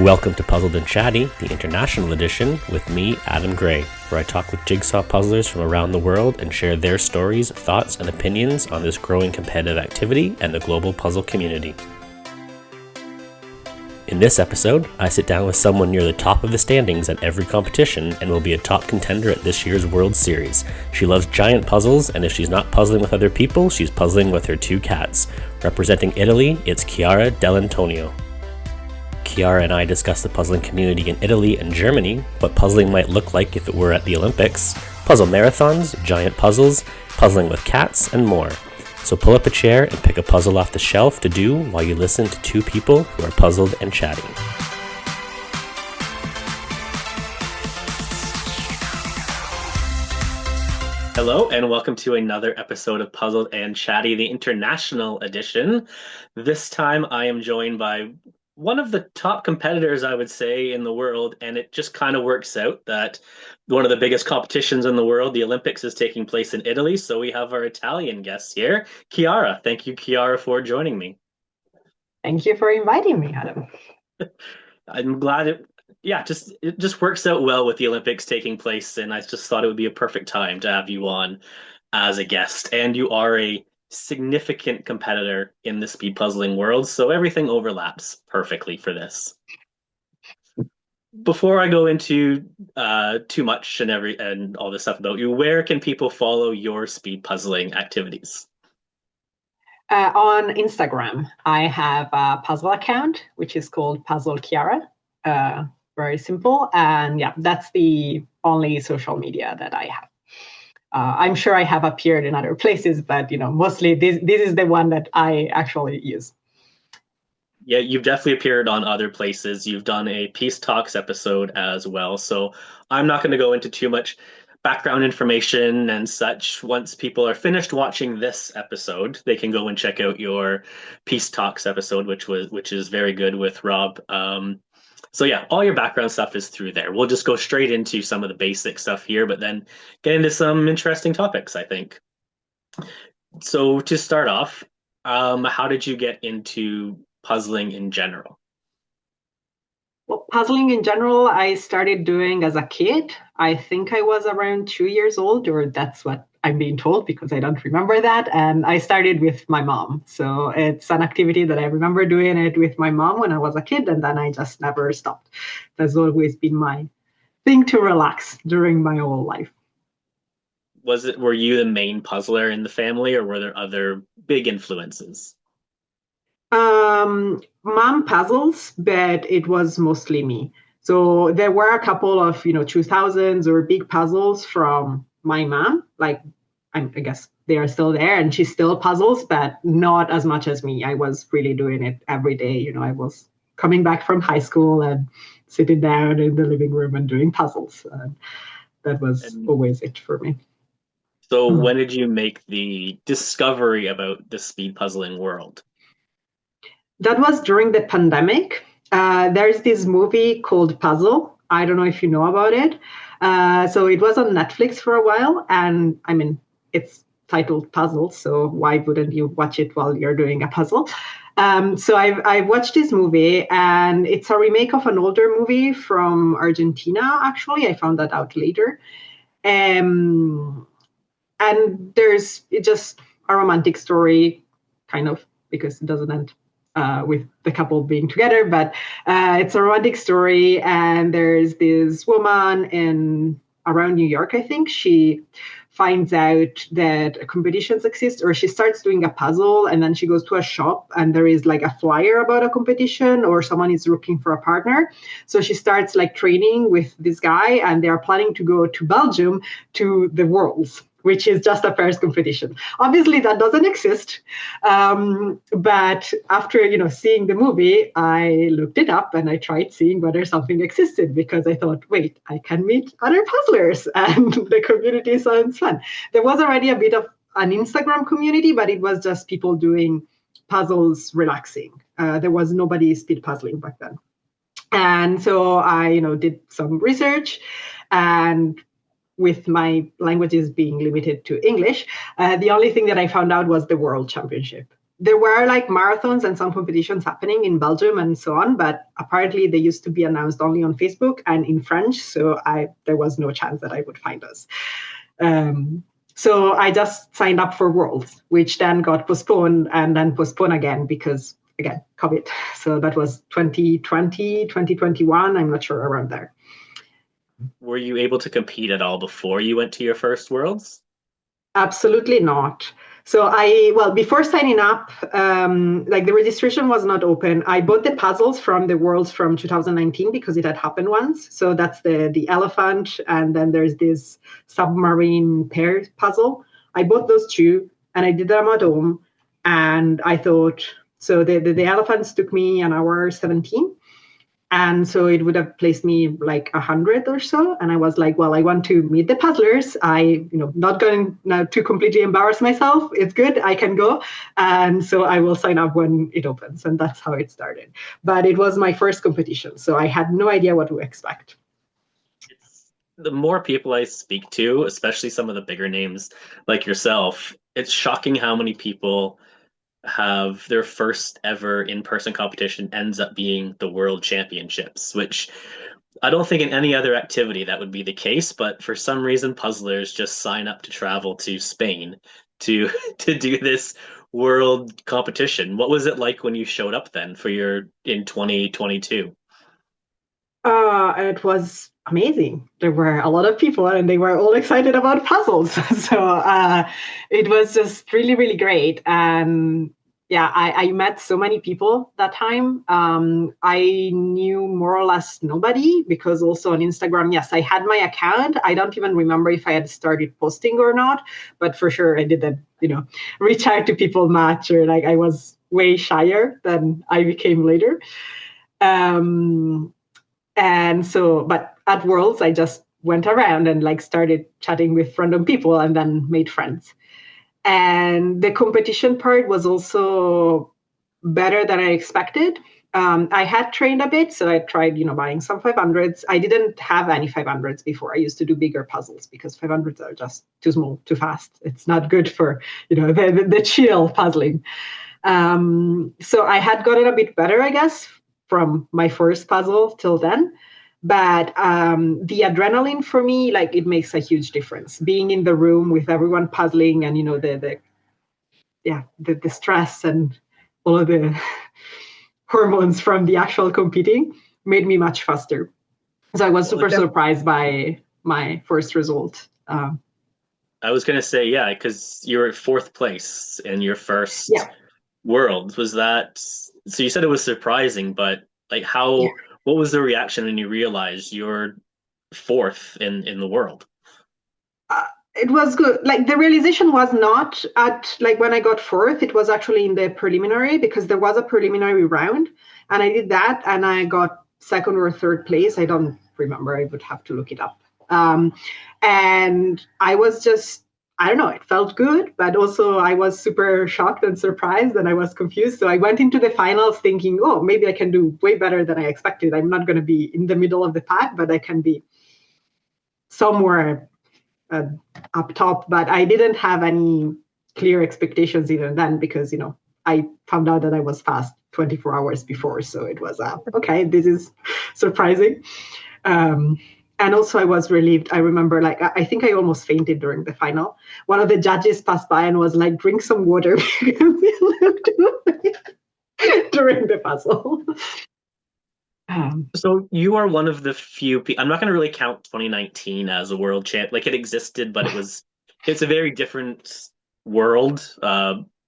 Welcome to Puzzled and Chatty, the international edition, with me, Adam Gray, where I talk with jigsaw puzzlers from around the world and share their stories, thoughts, and opinions on this growing competitive activity and the global puzzle community. In this episode, I sit down with someone near the top of the standings at every competition and will be a top contender at this year's World Series. She loves giant puzzles, and if she's not puzzling with other people, she's puzzling with her two cats. Representing Italy, it's Chiara Dellantonio. Chiara and I discuss the puzzling community in Italy and Germany, what puzzling might look like if it were at the Olympics, puzzle marathons, giant puzzles, puzzling with cats, and more. So pull up a chair and pick a puzzle off the shelf to do while you listen to two people who are puzzled and chatting. Hello, and welcome to another episode of Puzzled and Chatty, the international edition. This time I am joined by one of the top competitors, I would say, in the world, and it just kind of works out that one of the biggest competitions in the world, the Olympics, is taking place in Italy, so we have our Italian guests here. Chiara, thank you, Chiara, for joining me. Thank you for inviting me, Adam. I'm glad it just works out well with the Olympics taking place, and I just thought it would be a perfect time to have you on as a guest. And you are a significant competitor in the speed puzzling world, so everything overlaps perfectly for this. Before I go into too much and all this stuff about you, where can people follow your speed puzzling activities? On Instagram, I have a puzzle account, which is called Puzzle Chiara. Very simple. And yeah, that's the only social media that I have. I'm sure I have appeared in other places, but mostly this is the one that I actually use. Yeah, you've definitely appeared on other places. You've done a Peace Talks episode as well. So I'm not going to go into too much background information and such. Once people are finished watching this episode, they can go and check out your Peace Talks episode, which is very good with Rob. So yeah, all your background stuff is through there. We'll just go straight into some of the basic stuff here, but then get into some interesting topics, I think. So to start off, how did you get into puzzling in general? Well, puzzling in general, I started doing as a kid. I think I was around 2 years old, or that's what I'm being told because I don't remember that. And I started with my mom. So it's an activity that I remember doing it with my mom when I was a kid, and then I just never stopped. That's always been my thing to relax during my whole life. Were you the main puzzler in the family, or were there other big influences? Mom puzzles, but it was mostly me. So there were a couple of 2000s or big puzzles from my mom. Like I guess they are still there, and she still puzzles, but not as much as me. I was really doing it every day. I was coming back from high school and sitting down in the living room and doing puzzles. That was always it for me. So when did you make the discovery about the speed puzzling world? That was during the pandemic. There's this movie called Puzzle. I don't know if you know about it. So it was on Netflix for a while. And I mean, it's titled Puzzle. So why wouldn't you watch it while you're doing a puzzle? So I watched this movie, and it's a remake of an older movie from Argentina, actually. I found that out later. And it's just a romantic story, kind of, because it doesn't end with the couple being together, but it's a romantic story. And there's this woman around New York, I think. She finds out that competitions exist, or she starts doing a puzzle, and then she goes to a shop and there is like a flyer about a competition, or someone is looking for a partner. So she starts like training with this guy, and they are planning to go to Belgium to the Worlds, which is just a first competition. Obviously, that doesn't exist. But after seeing the movie, I looked it up and I tried seeing whether something existed, because I thought, wait, I can meet other puzzlers and the community sounds fun. There was already a bit of an Instagram community, but it was just people doing puzzles relaxing. There was nobody speed puzzling back then. And so I did some research, and with my languages being limited to English, the only thing that I found out was the World Championship. there were like marathons and some competitions happening in Belgium and so on, but apparently they used to be announced only on Facebook and in French, so I there was no chance that I would find us. Um, so I just signed up for Worlds, which then got postponed and then postponed again because, again, COVID. So that was 2020, 2021, I'm not sure, around there. Were you able to compete at all before you went to your first Worlds? Absolutely not. So well, before signing up, like the registration was not open. I bought the puzzles from the Worlds from 2019 because it had happened once. So that's the elephant, and then there's this submarine pair puzzle. I bought those two, and I did them at home. And I thought, so the elephants took me an hour 17, and so it would have placed me like 100 or so. And I was like, well, I want to meet the puzzlers. Not going now to completely embarrass myself. It's good. I can go. And so I will sign up when it opens. And that's how it started. But it was my first competition. So I had no idea what to expect. It's the more people I speak to, especially some of the bigger names like yourself, it's shocking how many people have their first ever in-person competition ends up being the World Championships, which I don't think in any other activity that would be the case, but for some reason puzzlers just sign up to travel to Spain to to do this world competition. What was it like when you showed up then for your in 2022? It was amazing. There were a lot of people and they were all excited about puzzles. So it was just really, really great. And yeah, I met so many people that time. I knew more or less nobody because also on Instagram, yes, I had my account. I don't even remember if I had started posting or not, but for sure I didn't, reach out to people much, or like I was way shyer than I became later. Um, and so, but at Worlds, I just went around and like started chatting with random people and then made friends. And the competition part was also better than I expected. I had trained a bit, so I tried, buying some 500s. I didn't have any 500s before. I used to do bigger puzzles because 500s are just too small, too fast. It's not good for, the chill puzzling. So I had gotten a bit better, I guess, from my first puzzle till then. But the adrenaline for me, like it makes a huge difference. Being in the room with everyone puzzling, and the stress and all of the hormones from the actual competing made me much faster. So I was Well, super surprised by my first result. I was gonna say, yeah, because you were at fourth place in your first Yeah. world. Was that so? You said it was surprising, but like, Yeah. what was the reaction when you realized you're fourth in the world? It was good. Like the realization was not at like when I got fourth, it was actually in the preliminary because there was a preliminary round and I did that and I got second or third place. I don't remember. I would have to look it up. And I was just, I don't know, it felt good, but also I was super shocked and surprised and I was confused. So I went into the finals thinking, oh, maybe I can do way better than I expected. I'm not going to be in the middle of the pack, but I can be somewhere uh, up top, but I didn't have any clear expectations even then because I found out that I was fast 24 hours before, so it was okay. This is surprising, and also I was relieved. I remember, like I think I almost fainted during the final. One of the judges passed by and was like, "Drink some water," because he looked during the puzzle. So you are one of the few people. I'm not going to really count 2019 as a world champ. Like it existed, but it's a very different world.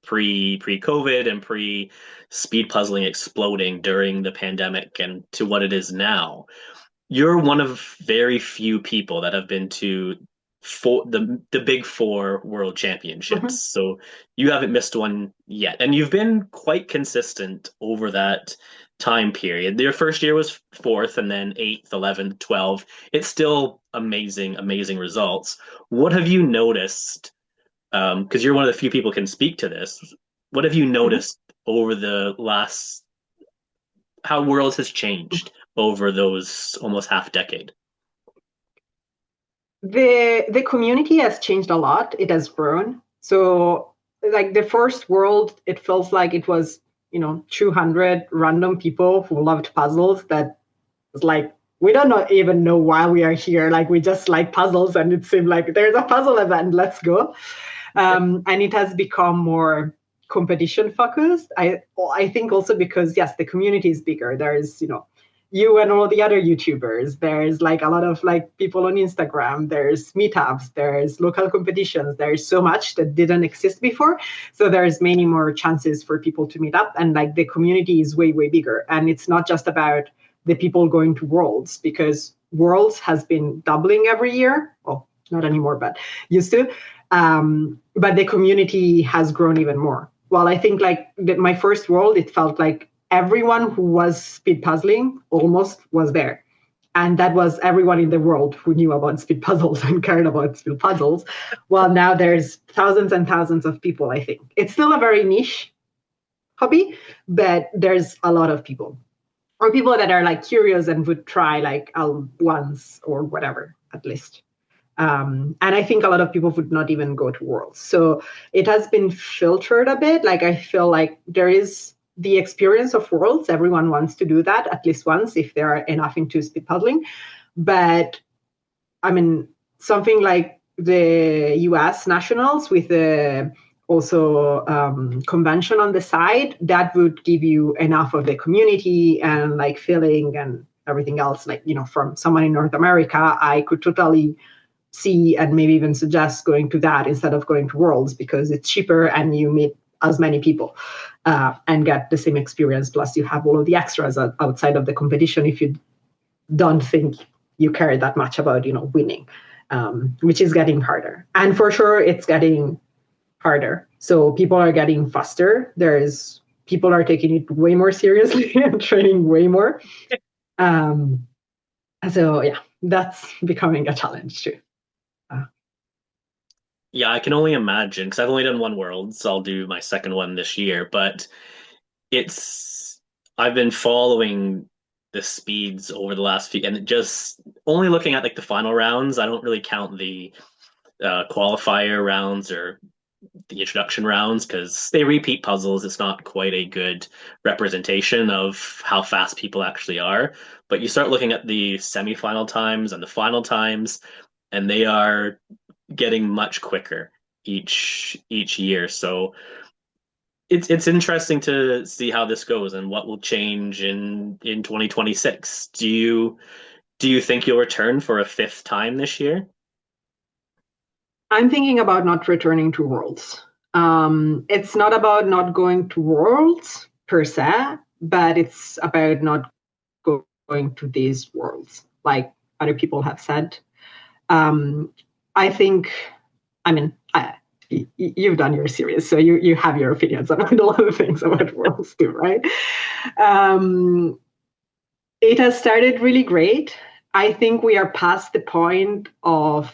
Pre COVID and pre speed puzzling exploding during the pandemic and to what it is now. You're one of very few people that have been to the big four world championships. Mhm. So you haven't missed one yet. And you've been quite consistent over that time period. Your first year was fourth and then eighth, 11th, 12th. It's still amazing, amazing results. What have you noticed? Because you're one of the few people can speak to this. What have you Mhm. noticed over the last how worlds has changed over those almost half decade? The community has changed a lot. It has grown. So like the first world, it feels like it was, 200 random people who loved puzzles that was like, we don't even know why we are here. Like, we just like puzzles, and it seemed like there's a puzzle event, let's go. And it has become more competition focused. I think also because, yes, the community is bigger. There's, you and all the other YouTubers. There's like a lot of like people on Instagram. There's meetups. There's local competitions. There's so much that didn't exist before. So there's many more chances for people to meet up, and like the community is way, way bigger. And it's not just about the people going to Worlds, because Worlds has been doubling every year. Well, not anymore, but used to. But the community has grown even more. Well, I think like my first World, it felt like everyone who was speed puzzling almost was there. And that was everyone in the world who knew about speed puzzles and cared about speed puzzles. Well, now there's thousands and thousands of people, I think. It's still a very niche hobby, but there's a lot of people. Or people that are like curious and would try like once or whatever, at least. And I think a lot of people would not even go to Worlds. So it has been filtered a bit. Like, I feel like there is the experience of Worlds. Everyone wants to do that at least once if they are enough into speed puzzling. But I mean, something like the US Nationals with the also convention on the side, that would give you enough of the community and like feeling and everything else. Like, from someone in North America, I could totally see and maybe even suggest going to that instead of going to Worlds, because it's cheaper and you meet as many people and get the same experience. Plus, you have all of the extras outside of the competition if you don't think you care that much about, winning, which is getting harder. And for sure, it's getting harder. So people are getting faster. People are taking it way more seriously and training way more. So yeah, that's becoming a challenge too. Yeah, I can only imagine because I've only done one world, so I'll do my second one this year. But it's I've been following the speeds over the last few, and just only looking at like the final rounds. I don't really count the qualifier rounds or the introduction rounds because they repeat puzzles. It's not quite a good representation of how fast people actually are. But you start looking at the semifinal times and the final times, and they are getting much quicker each year. So it's interesting to see how this goes and what will change in 2026. Do you think you'll return for a fifth time this year? I'm thinking about not returning to Worlds. It's not about not going to Worlds per se, but it's about not going to these Worlds, like other people have said. Um, I think, I mean, you've done your series, so you have your opinions about a lot of things about Worlds too, right? Um, it has started really great. I think we are past the point of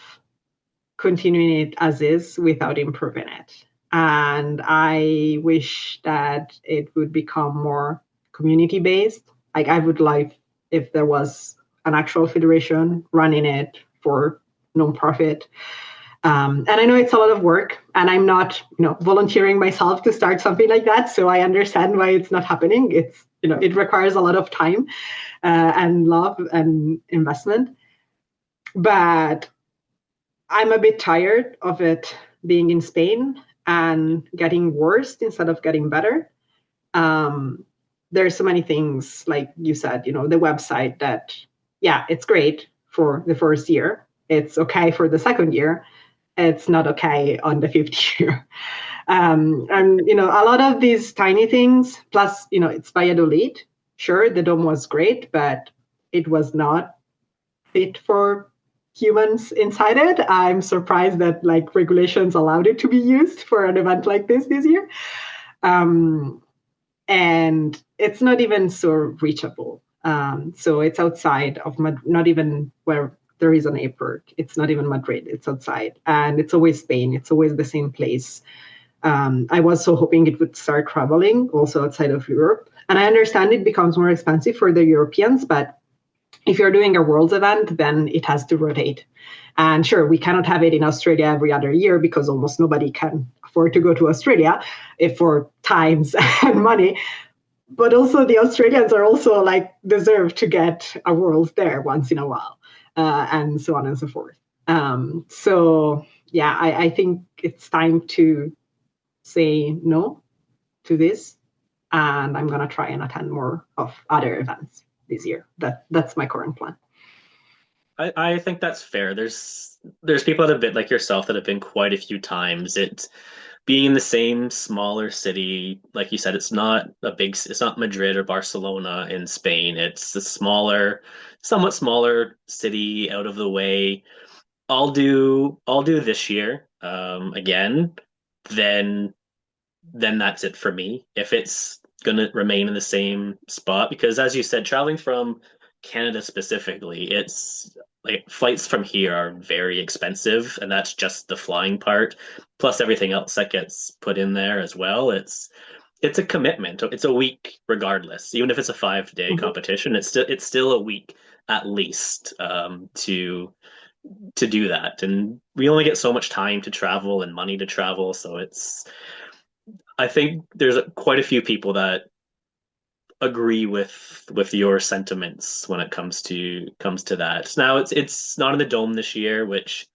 continuing it as is without improving it. And I wish that it would become more community based. Like, I would like if there was an actual federation running it for nonprofit. And I know it's a lot of work, and I'm not, volunteering myself to start something like that. So I understand why it's not happening. It's, it requires a lot of time and love and investment. But I'm a bit tired of it being in Spain and getting worse instead of getting better. There's so many things, like you said, the website that, yeah, it's great for the first year. It's okay for the second year. It's not okay on the fifth year. And, a lot of these tiny things, plus, it's Valladolid. Sure, the dome was great, but it was not fit for humans inside it. I'm surprised that like regulations allowed it to be used for an event like this year. And it's not even so reachable. So it's outside of not even where there is an airport. It's not even Madrid. It's outside, and it's always Spain. It's always the same place. I was so hoping it would start traveling also outside of Europe. And I understand it becomes more expensive for the Europeans, but if you're doing a Worlds event, then it has to rotate. And sure, we cannot have it in Australia every other year because almost nobody can afford to go to Australia if for times and money. But also the Australians are also like deserve to get a world there once in a while, and so on and so forth. So yeah, I think it's time to say no to this, and I'm gonna try and attend more of other events this year. That's my current plan. I think that's fair. There's people that have been like yourself that have been quite a few times. It being in the same smaller city, like you said, it's not Madrid or Barcelona in Spain. It's a smaller, somewhat smaller city out of the way. I'll do this year again, then then that's it for me. If it's gonna remain in the same spot, because as you said, traveling from Canada specifically, it's like flights from here are very expensive, and that's just the flying part, plus everything else that gets put in there as well. It's a commitment. It's a week regardless. Even if it's a 5 day Mhm. competition, it's still a week at least to do that. And we only get so much time to travel and money to travel, so I think there's quite a few people that agree with your sentiments when it comes to that. Now it's not in the dome this year, which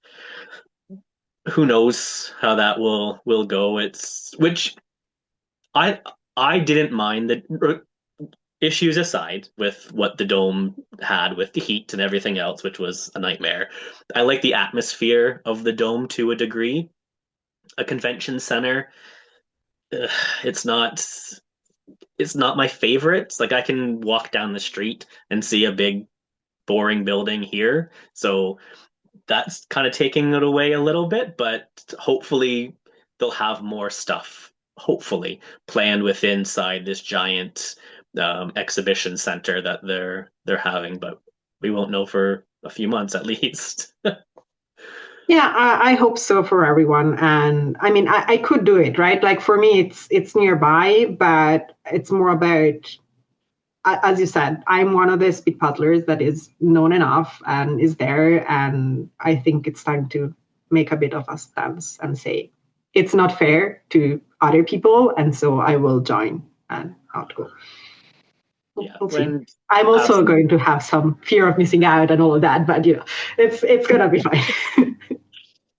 who knows how that will go. It's which I I didn't mind the issues aside with what the dome had with the heat and everything else, which was a nightmare. I like the atmosphere of the dome to a degree. A convention center, ugh, it's not it's not my favorite. Like I can walk down the street and see a big boring building here. So that's kind of taking it away a little bit, but hopefully they'll have more stuff, hopefully, planned with inside this giant exhibition center that they're having, but we won't know for a few months at least. Yeah, I hope so for everyone. And I mean, I could do it, right? Like for me, it's nearby, but it's more about, as you said, I'm one of the speed paddlers that is known enough and is there. And I think it's time to make a bit of a stance and say it's not fair to other people, and so I will join and not go. Yeah, We'll see. when I'm also absolutely. going to have some fear of missing out and all of that, but it's gonna be fine.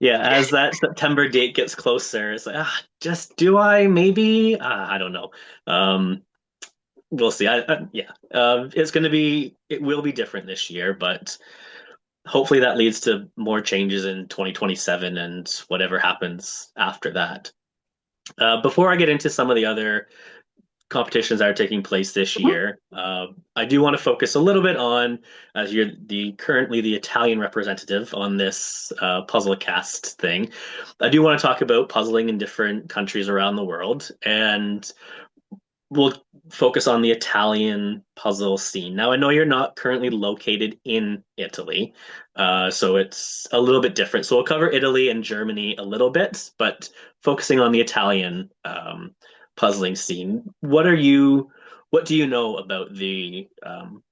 Yeah, as that September date gets closer, it's like, just do I? Maybe? I don't know. Um, we'll see. Yeah, it will be different this year, but hopefully that leads to more changes in 2027 and whatever happens after that. Before I get into some of the other competitions that are taking place this Mhm. year, I do want to focus a little bit on, as you're currently the Italian representative on this puzzle cast thing. I do want to talk about puzzling in different countries around the world, and we'll focus on the Italian puzzle scene. Now, I know you're not currently located in Italy, so it's a little bit different. So we'll cover Italy and Germany a little bit, but focusing on the Italian puzzling scene. What do you know about the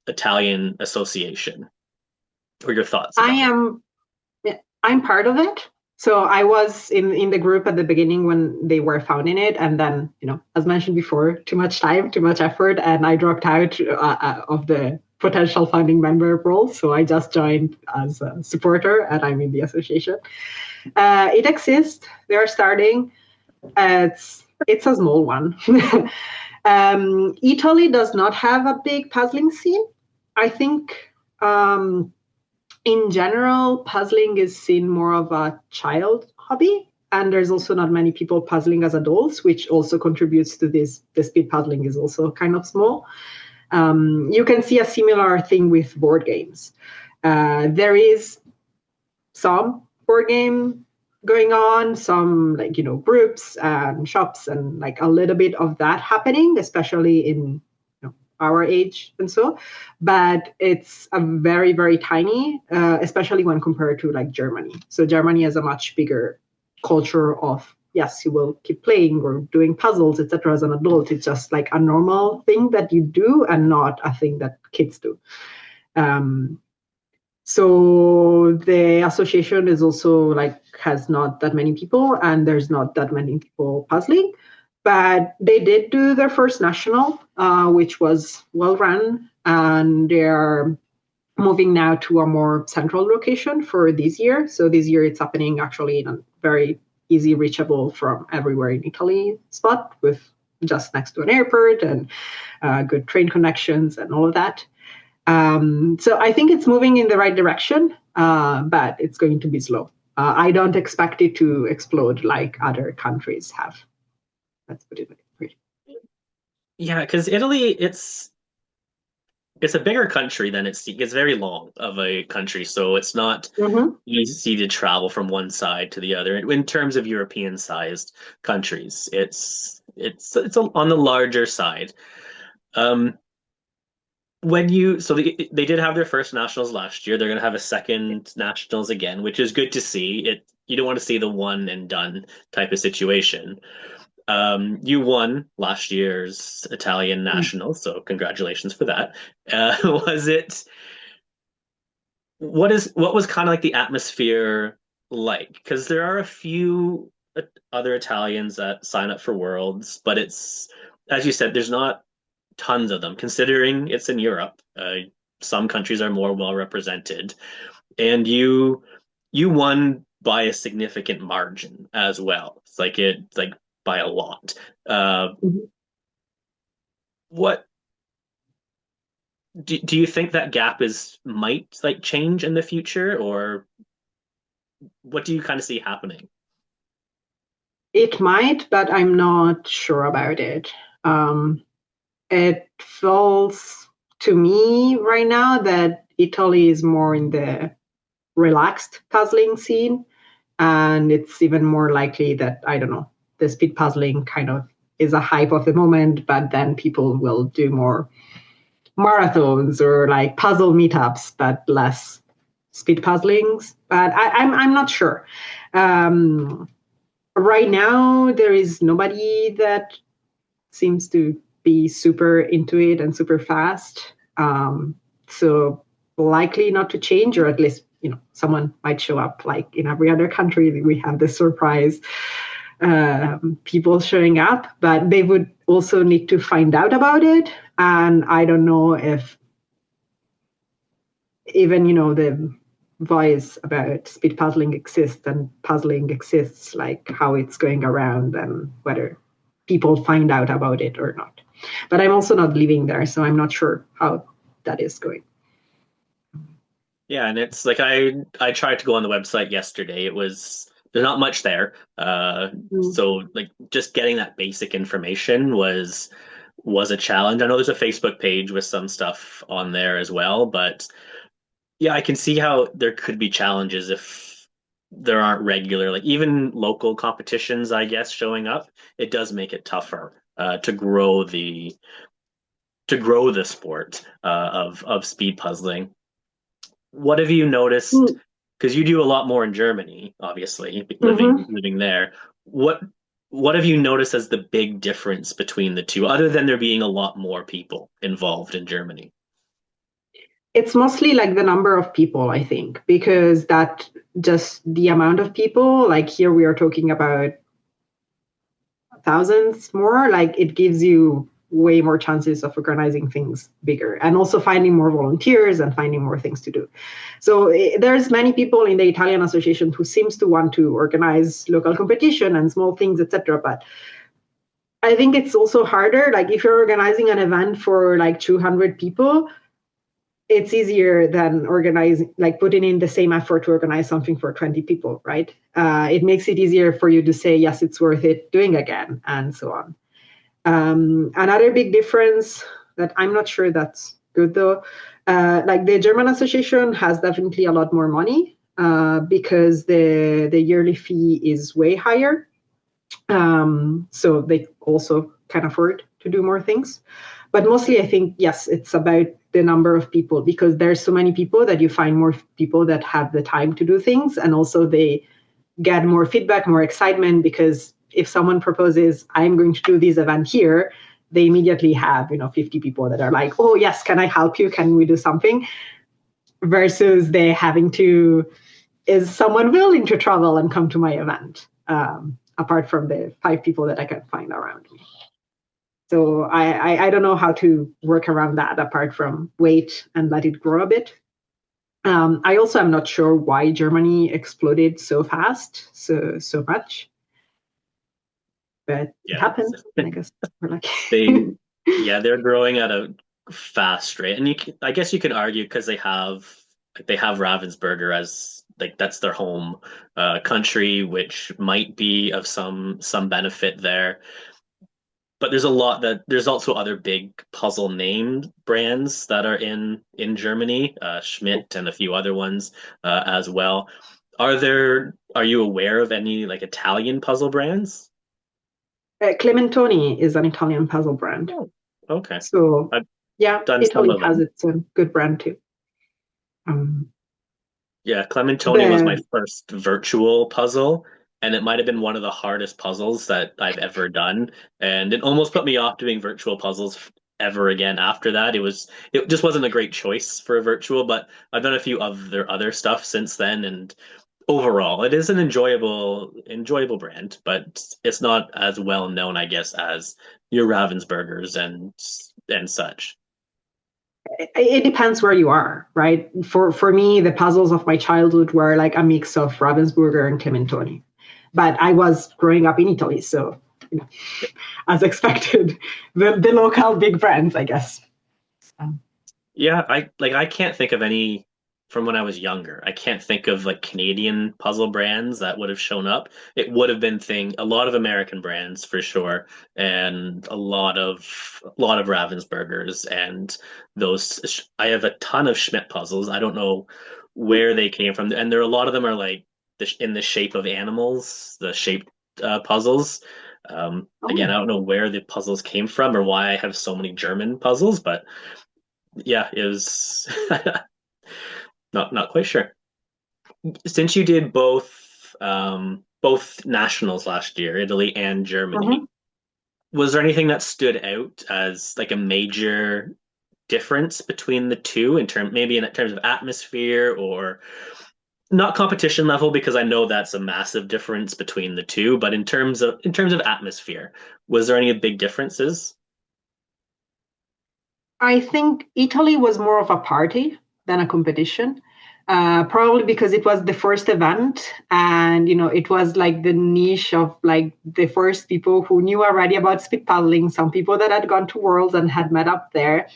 Italian Association, or your thoughts I about it? am Yeah, I'm part of it. So I was in the group at the beginning when they were founding it, and then as mentioned before, too much time, too much effort, and I dropped out of the potential founding member role. So I just joined as a supporter, and I'm in the association. It exists. They are starting. It's a small one. Italy does not have a big puzzling scene. I think. In general, puzzling is seen more of a child hobby. And there's also not many people puzzling as adults, which also contributes to this. The speed puzzling is also kind of small. You can see a similar thing with board games. There is some board game going on, some like groups and shops and like a little bit of that happening, especially in our age and so, but it's a very very tiny, especially when compared to like Germany. So Germany has a much bigger culture of yes, you will keep playing or doing puzzles, etc. As an adult, it's just like a normal thing that you do and not a thing that kids do. Um, So the association is also like has not that many people, and there's not that many people puzzling. But they did do their first national, which was well run, and they're moving now to a more central location for this year. So this year it's happening actually in a very easy reachable from everywhere in Italy spot, with just next to an airport and good train connections and all of that. So I think it's moving in the right direction, but it's going to be slow. I don't expect it to explode like other countries have. Let's put it that Yeah, because Italy, it's a bigger country than it's very long of a country, so it's not way. easy to travel from one side to the other. In terms of European sized countries, it's on the larger side. Um, when you so they did have their first nationals last year. They're going to have a second nationals again, which is good to see. You don't want to see the one and done type of situation. You won last year's Italian nationals, so congratulations for that. Was it what was kind of like the atmosphere like? Because there are a few other Italians that sign up for Worlds, but it's as you said, there's not tons of them. Considering it's in Europe, some countries are more well represented, and you won by a significant margin as well. It's like by a lot. Uh, Mhm. what do you think that gap is might like change in the future, or what do you kind of see happening? It might, but I'm not sure about it. Um, it feels to me right now that Italy is more in the relaxed puzzling scene, and it's even more likely that, I don't know, the speed puzzling kind of is a hype of the moment, but then people will do more marathons or like puzzle meetups, but less speed puzzlings. But I'm not sure. Um, right now, there is nobody that seems to be super into it and super fast. So likely not to change, or at least someone might show up. Like in every other country, we have this surprise people showing up, but they would also need to find out about it. And I don't know if even the voice about speed puzzling exists and puzzling exists, like how it's going around and whether people find out about it or not. But I'm also not living there, so I'm not sure how that is going. Yeah, and it's like I tried to go on the website yesterday. It was there's not much there. Mm. So like just getting that basic information was a challenge. I know there's a Facebook page with some stuff on there as well, but yeah, I can see how there could be challenges if there aren't regular, like even local competitions, I guess, showing up. It does make it tougher to grow the sport of speed puzzling. What have you noticed? Mm. Because you do a lot more in Germany, obviously, Mm-hmm. living there. What what have you noticed as the big difference between the two, other than there being a lot more people involved in Germany? It's mostly like the number of people, I think, because that just the amount of people, like here we are talking about thousands more, like it gives you way more chances of organizing things bigger and also finding more volunteers and finding more things to do. So there's many people in the Italian association who seems to want to organize local competition and small things, etc. But I think it's also harder, like if you're organizing an event for like 200 people, it's easier than organizing, like putting in the same effort to organize something for 20 people, right? It makes it easier for you to say, yes, it's worth it doing again, and so on. Another big difference that I'm not sure that's good though, like the German association has definitely a lot more money because the yearly fee is way higher. So they also can afford to do more things. But mostly, I think, yes, it's about the number of people because there's so many people that you find more people that have the time to do things. And also, they get more feedback, more excitement because if someone proposes, I'm going to do this event here, they immediately have 50 people that are like, oh yes, can I help you, can we do something, versus they having to, is someone willing to travel and come to my event, apart from the 5 people that I can find around me. So I don't know how to work around that apart from wait and let it grow a bit. I also am not sure why Germany exploded so fast, so much, but it Yeah. happened. And I guess we're lucky. They, yeah, they're growing at a fast rate, and I guess you can argue because they have Ravensburger as like that's their home country, which might be of some benefit there. But there's also other big puzzle name brands that are in Germany, Schmidt and a few other ones as well. Are you aware of any like Italian puzzle brands? Clementoni is an Italian puzzle brand. Oh, okay. So I've yeah, done some Italy of has them. its own good brand too. Um, Yeah, Clementoni was my the first virtual puzzle, and it might have been one of the hardest puzzles that I've ever done. And it almost put me off doing virtual puzzles ever again after that. It just wasn't a great choice for a virtual, but I've done a few of their other stuff since then, and overall, it is an enjoyable brand, but it's not as well known, I guess, as your Ravensburgers and such. it depends where you are, right? For me, the puzzles of my childhood were like a mix of Ravensburger and Clementoni. But I was growing up in Italy, so you know, as expected, the local big brands, I guess. Um, Yeah, I can't think of any from when I was younger. I can't think of like Canadian puzzle brands that would have shown up. It would have been a lot of American brands for sure, and a lot of Ravensburgers and those. I have a ton of Schmidt puzzles. I don't know where they came from, and a lot of them are like in the shape of animals, the shaped puzzles. Again, I oh, don't know where the puzzles came from or why I have so many German puzzles, but yeah, it was not quite sure. Since you did both nationals last year, Italy and Germany, mhm. was there anything that stood out as like a major difference between the two maybe in terms of atmosphere or not competition level because I know that's a massive difference between the two, but in terms of atmosphere, was there any big differences? I think Italy was more of a party than a competition. Probably because it was the first event, and it was like the niche of like the first people who knew already about speed paddling. Some people that had gone to Worlds and had met up there,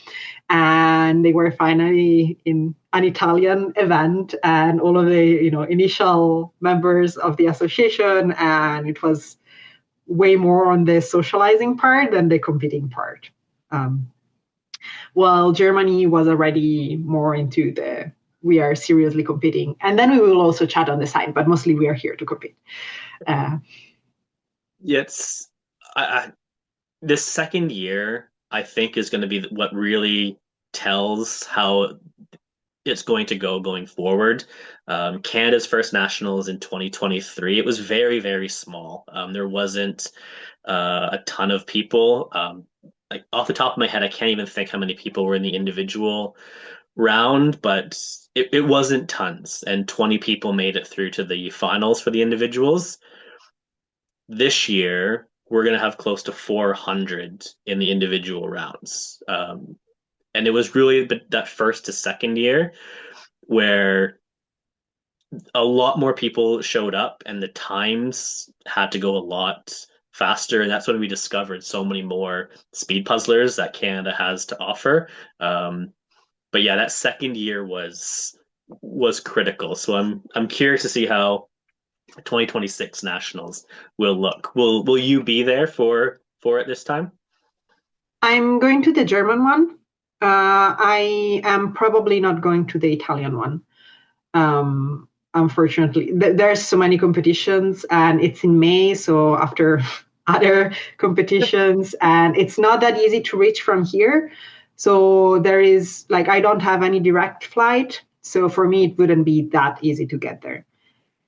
and they were finally in an Italian event, and all of the initial members of the association, and it was way more on the socializing part than the competing part. Um, well, Germany was already more into the we are seriously competing. And then we will also chat on the side, but mostly we are here to compete. Uh, Yeah, I, this second year, I think, is going to be what really tells how it's going to go going forward. Canada's first nationals in 2023, it was very, very small. There wasn't a ton of people. Like off the top of my head, I can't even think how many people were in the individual round, but it wasn't tons. And 20 people made it through to the finals for the individuals. This year, we're going to have close to 400 in the individual rounds. And it was really that first to second year where a lot more people showed up and the times had to go a lot faster. And that's when we discovered so many more speed puzzlers that Canada has to offer. But yeah, that second year was critical. So I'm curious to see how 2026 nationals will look. Will you be there for it this time? I'm going to the German one. I am probably not going to the Italian one. Unfortunately, there's so many competitions, and it's in May, so after other competitions, and it's not that easy to reach from here. So there is like I don't have any direct flight, so for me it wouldn't be that easy to get there.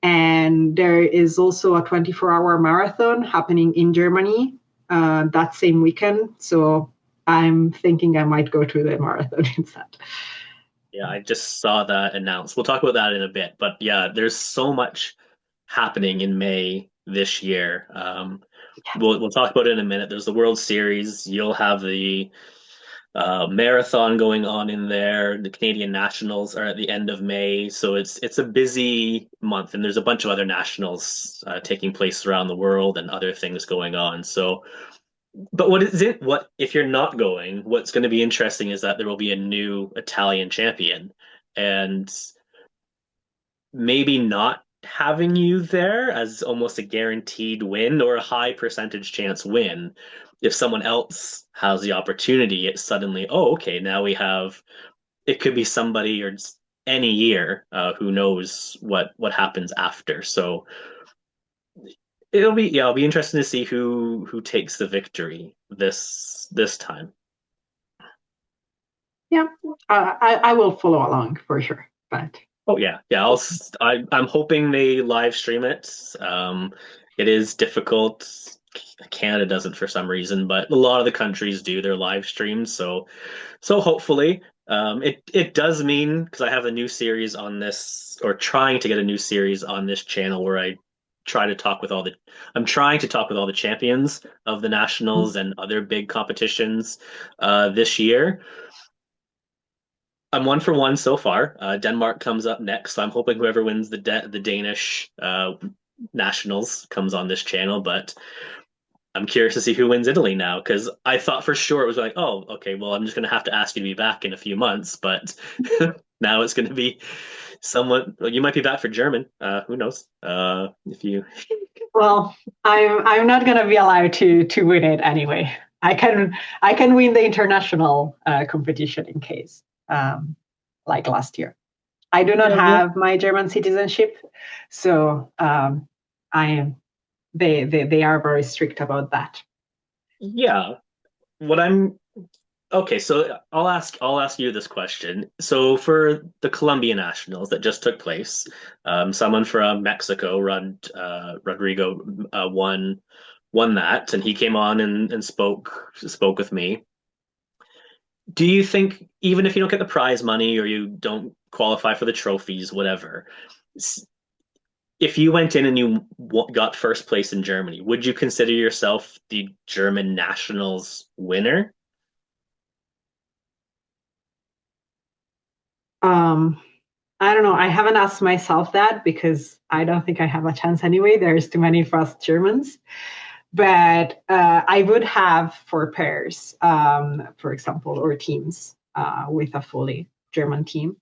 And there is also a 24-hour marathon happening in Germany that same weekend. So I'm thinking I might go to the marathon instead. Yeah, I just saw that announced. We'll talk about that in a bit, but yeah, there's so much happening in May this year. We'll talk about it in a minute. There's the World Series. You'll have the marathon going on in there. The Canadian Nationals are at the end of May, so it's a busy month, and there's a bunch of other nationals taking place around the world and other things going on. So, but what is it? What if you're not going? What's going to be interesting is that there will be a new Italian champion, and maybe not having you there as almost a guaranteed win or a high percentage chance win. If someone else has the opportunity, it's suddenly, oh, okay, now we have it could be somebody or any year who knows what happens after. So it'll be interesting to see who takes the victory this time. Yeah, I will follow along for sure. But Oh yeah, yeah. I'm hoping they live stream it. It is difficult. Canada doesn't for some reason, but a lot of the countries do their live streams. So hopefully, it does mean because I have a new series on this, or trying to get a new series on this channel where I try to talk with all the. I'm trying to talk with all the champions of the nationals and other big competitions this year. I'm one for one so far. Denmark comes up next, so I'm hoping whoever wins the Danish nationals comes on this channel. But I'm curious to see who wins Italy now because I thought for sure it was like, oh, okay, well, I'm just going to have to ask you to be back in a few months. But now it's going to be someone. Well, you might be back for German. Who knows? If you, well, I'm not gonna be allowed to win it anyway. I can win the international competition in case, like last year. I do not yeah, well, have my German citizenship, so I am. They are very strict about that. yeah. What I'm Okay, so I'll ask you this question. So for the Colombian Nationals that just took place, someone from Mexico, Rodrigo, won that, and he came on and spoke with me. Do you think even if you don't get the prize money or you don't qualify for the trophies, whatever, s- if you went in and you got first place in Germany, would you consider yourself the German Nationals winner? Um, I don't know. I haven't asked myself that because I don't think I have a chance anyway. There's too many fast Germans. But I would have for pairs, for example, or teams with a fully German team.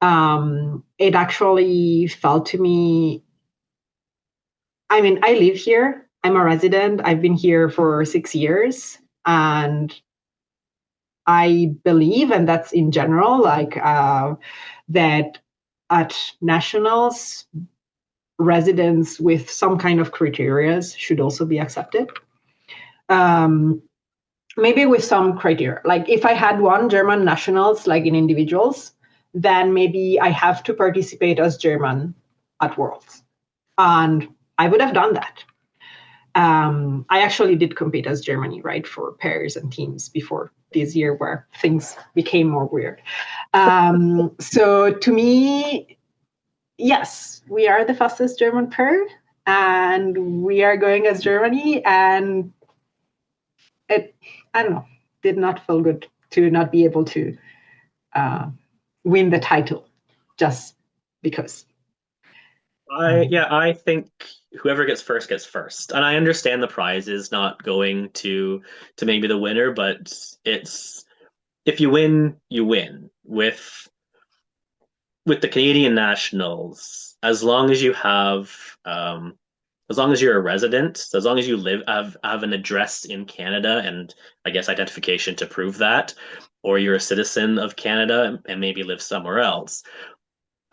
It actually felt to me, I mean, I live here. I'm a resident. I've been here for 6 years. And I believe, and that's in general, like that at nationals, residents with some kind of criteria should also be accepted. Um, Maybe with some criteria. Like if I had one German nationals, like in individuals, then maybe I have to participate as German at Worlds. And I would have done that. I actually did compete as Germany, right, for pairs and teams before this year where things became more weird. So to me, yes, we are the fastest German pair and we are going as Germany. And it, I don't know, did not feel good to not be able to uh, win the title just because. Yeah, I think whoever gets first. And I understand the prize is not going to maybe the winner, but it's if you win, you win. With the Canadian Nationals, as long as you're a resident, as long as you have an address in Canada and I guess identification to prove that, or you're a citizen of Canada and maybe live somewhere else,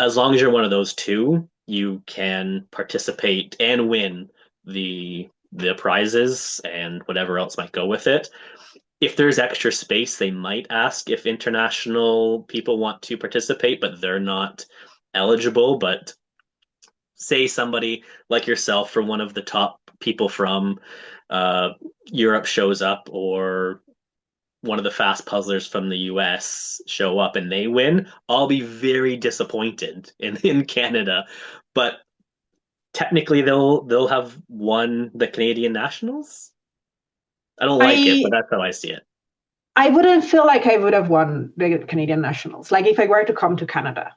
as long as you're one of those two, you can participate and win the prizes and whatever else might go with it. If there's extra space, they might ask if international people want to participate, but they're not eligible. But say somebody like yourself from one of the top people from uh, Europe shows up, or one of the fast puzzlers from the US show up and they win, I'll be very disappointed in Canada. But technically they'll have won the Canadian Nationals. I don't like it, but I that's how I see it. I wouldn't feel like I would have won the Canadian Nationals. Like if I were to come to Canada,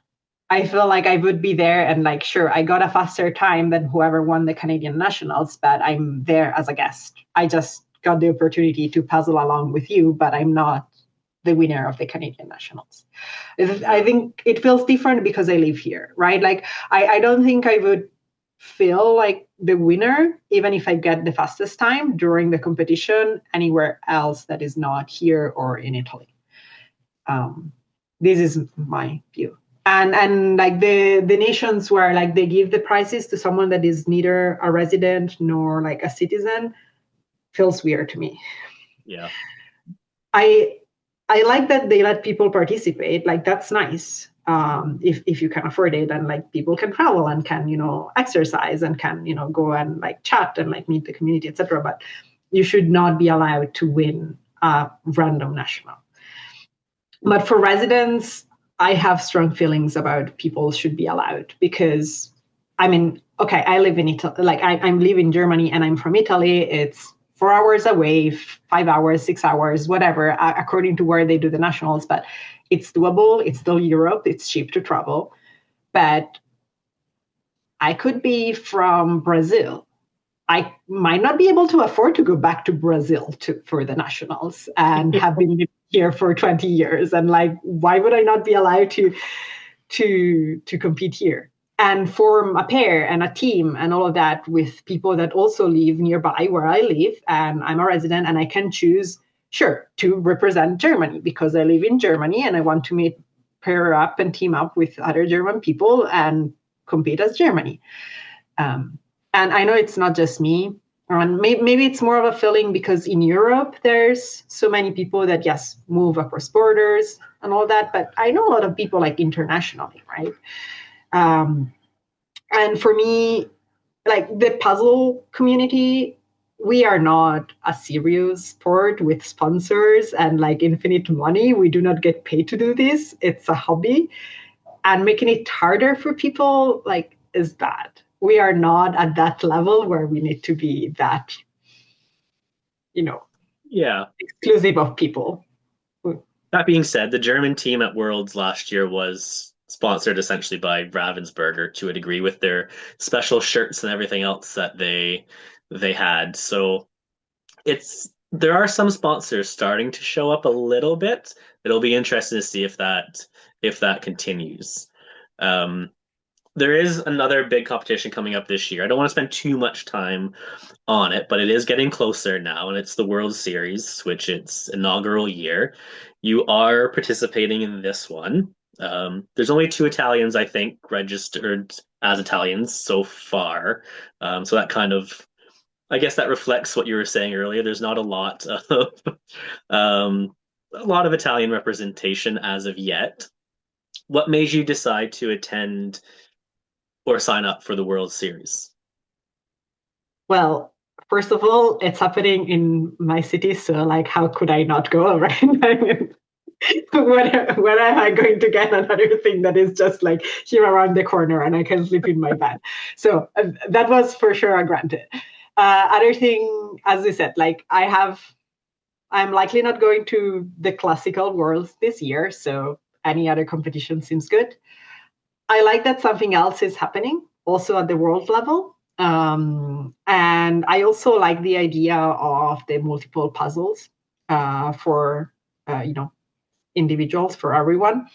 I feel like I would be there and like, sure, I got a faster time than whoever won the Canadian Nationals, but I'm there as a guest. I just got the opportunity to puzzle along with you, but I'm not the winner of the Canadian Nationals. I Yeah. think it feels different because I live here, right? Like I don't think I would feel like the winner, even if I get the fastest time during the competition anywhere else that is not here or in Italy. Um, this is my view. And like the nations where like they give the prizes to someone that is neither a resident nor like a citizen feels weird to me. Yeah. I I like that they let people participate. Like that's nice. If you can afford it and like people can travel and can exercise and can go and like chat and like meet the community, etc. But you should not be allowed to win a random national. But for residents, I have strong feelings about people should be allowed because, I mean, okay, I live in Italy, like I'm live in Germany and I'm from Italy. It's 4 hours away, 5 hours, 6 hours, whatever, according to where they do the nationals. But it's doable. It's still Europe. It's cheap to travel. But I could be from Brazil. I might not be able to afford to go back to Brazil for the nationals and have been here for 20 years. And like, why would I not be allowed to compete here and form a pair and a team and all of that with people that also live nearby where I live and I'm a resident and I can choose, sure, to represent Germany because I live in Germany and I want to meet pair up and team up with other German people and compete as Germany. Um, and I know it's not just me. And maybe it's more of a feeling because in Europe there's so many people that yes move across borders and all that. But I know a lot of people like internationally, right? Um, and for me, like the puzzle community, we are not a serious sport with sponsors and like infinite money. We do not get paid to do this. It's a hobby, and making it harder for people like is bad. We are not at that level where we need to be that, you know, Yeah. exclusive of people. That being said, the German team at Worlds last year was sponsored essentially by Ravensburger to a degree with their special shirts and everything else that they had. So it's there are some sponsors starting to show up a little bit. It'll be interesting to see if that continues. Um, there is another big competition coming up this year. I don't want to spend too much time on it, but it is getting closer now, and it's the World Series, which its inaugural year. You are participating in this one. There's only two Italians, I think, registered as Italians so far. So that kind of, I guess that reflects what you were saying earlier. There's not um, a lot of Italian representation as of yet. What made you decide to attend or sign up for the World Series? Well, first of all, it's happening in my city, so like, how could I not go? Right? I mean, when am I going to get another thing that is just like here around the corner and I can sleep in my bed? So that was for sure a granted. Other thing, as I said, like I'm likely not going to the classical worlds this year, so any other competition seems good. I like that something else is happening also at the world level. And I also like the idea of the multiple puzzles for, individuals, for everyone.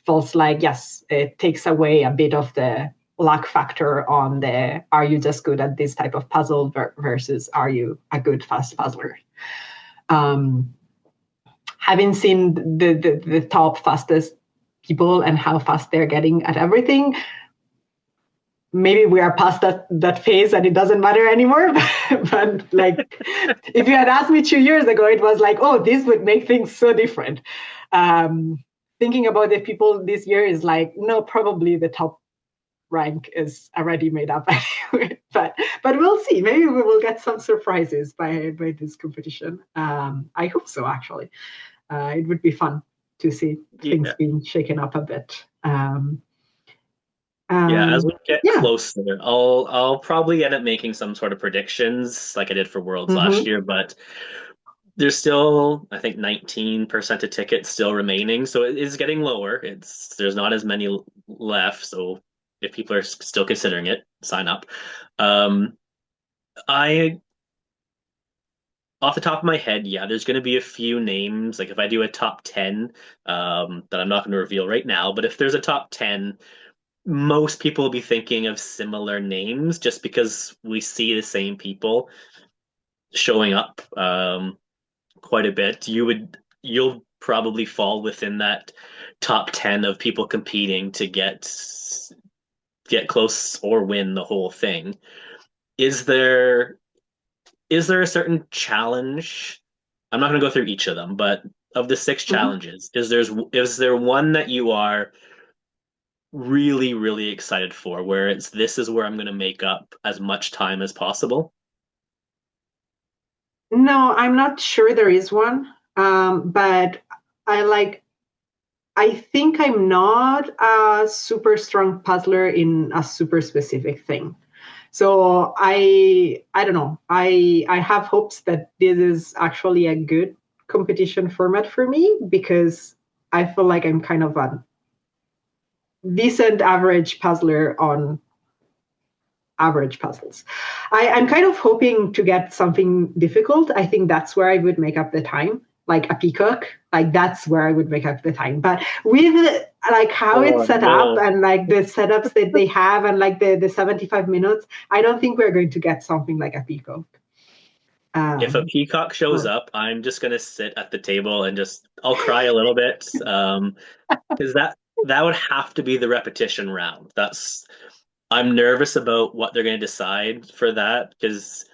Feels like, yes, it takes away a bit of the luck factor on the are you just good at this type of puzzle versus are you a good fast puzzler. Um, Having seen the top fastest people and how fast they're getting at everything, maybe we are past that phase and it doesn't matter anymore. But like, if you had asked me 2 years ago, it was like, oh, this would make things so different. Um, Thinking about the people this year is like, no, probably the top rank is already made up anyway. But we'll see. Maybe we will get some surprises by this competition. I hope so. Actually, it would be fun to see things Yeah. being shaken up a bit. Yeah, as And we get yeah. closer, I'll probably end up making some sort of predictions like I did for Worlds last Mm-hmm. year, but there's still, I think, 19% of tickets still remaining, so it is getting lower. There's not as many left, so if people are still considering it, sign up. Um, I Off the top of my head, yeah, there's going to be a few names. Like if I do a top 10, that I'm not going to reveal right now, but if there's a top 10, most people will be thinking of similar names just because we see the same people showing up quite a bit. You'll probably fall within that top 10 of people competing to get close or win the whole thing. Is there is there a certain challenge? I'm not going to go through each of them, but of the six Mm-hmm. challenges, is there one that you are really, really excited for, where this is where I'm going to make up as much time as possible? No, I'm not sure there is one. But I like I think I'm not a super strong puzzler in a super specific thing. So I don't know. I have hopes that this is actually a good competition format for me because I feel like I'm kind of a decent average puzzler on average puzzles. I'm kind of hoping to get something difficult. I think that's where I would make up the time, like a peacock. Like that's where I would make up the time. But with like how it's Oh set up no. and like the setups that they have and like the 75 minutes, I don't think we're going to get something like a peacock. If a Um, peacock shows or up, I'm just gonna sit at the table and just I'll cry a little bit. Because that would have to be the repetition round. That's I'm nervous about what they're gonna decide for that because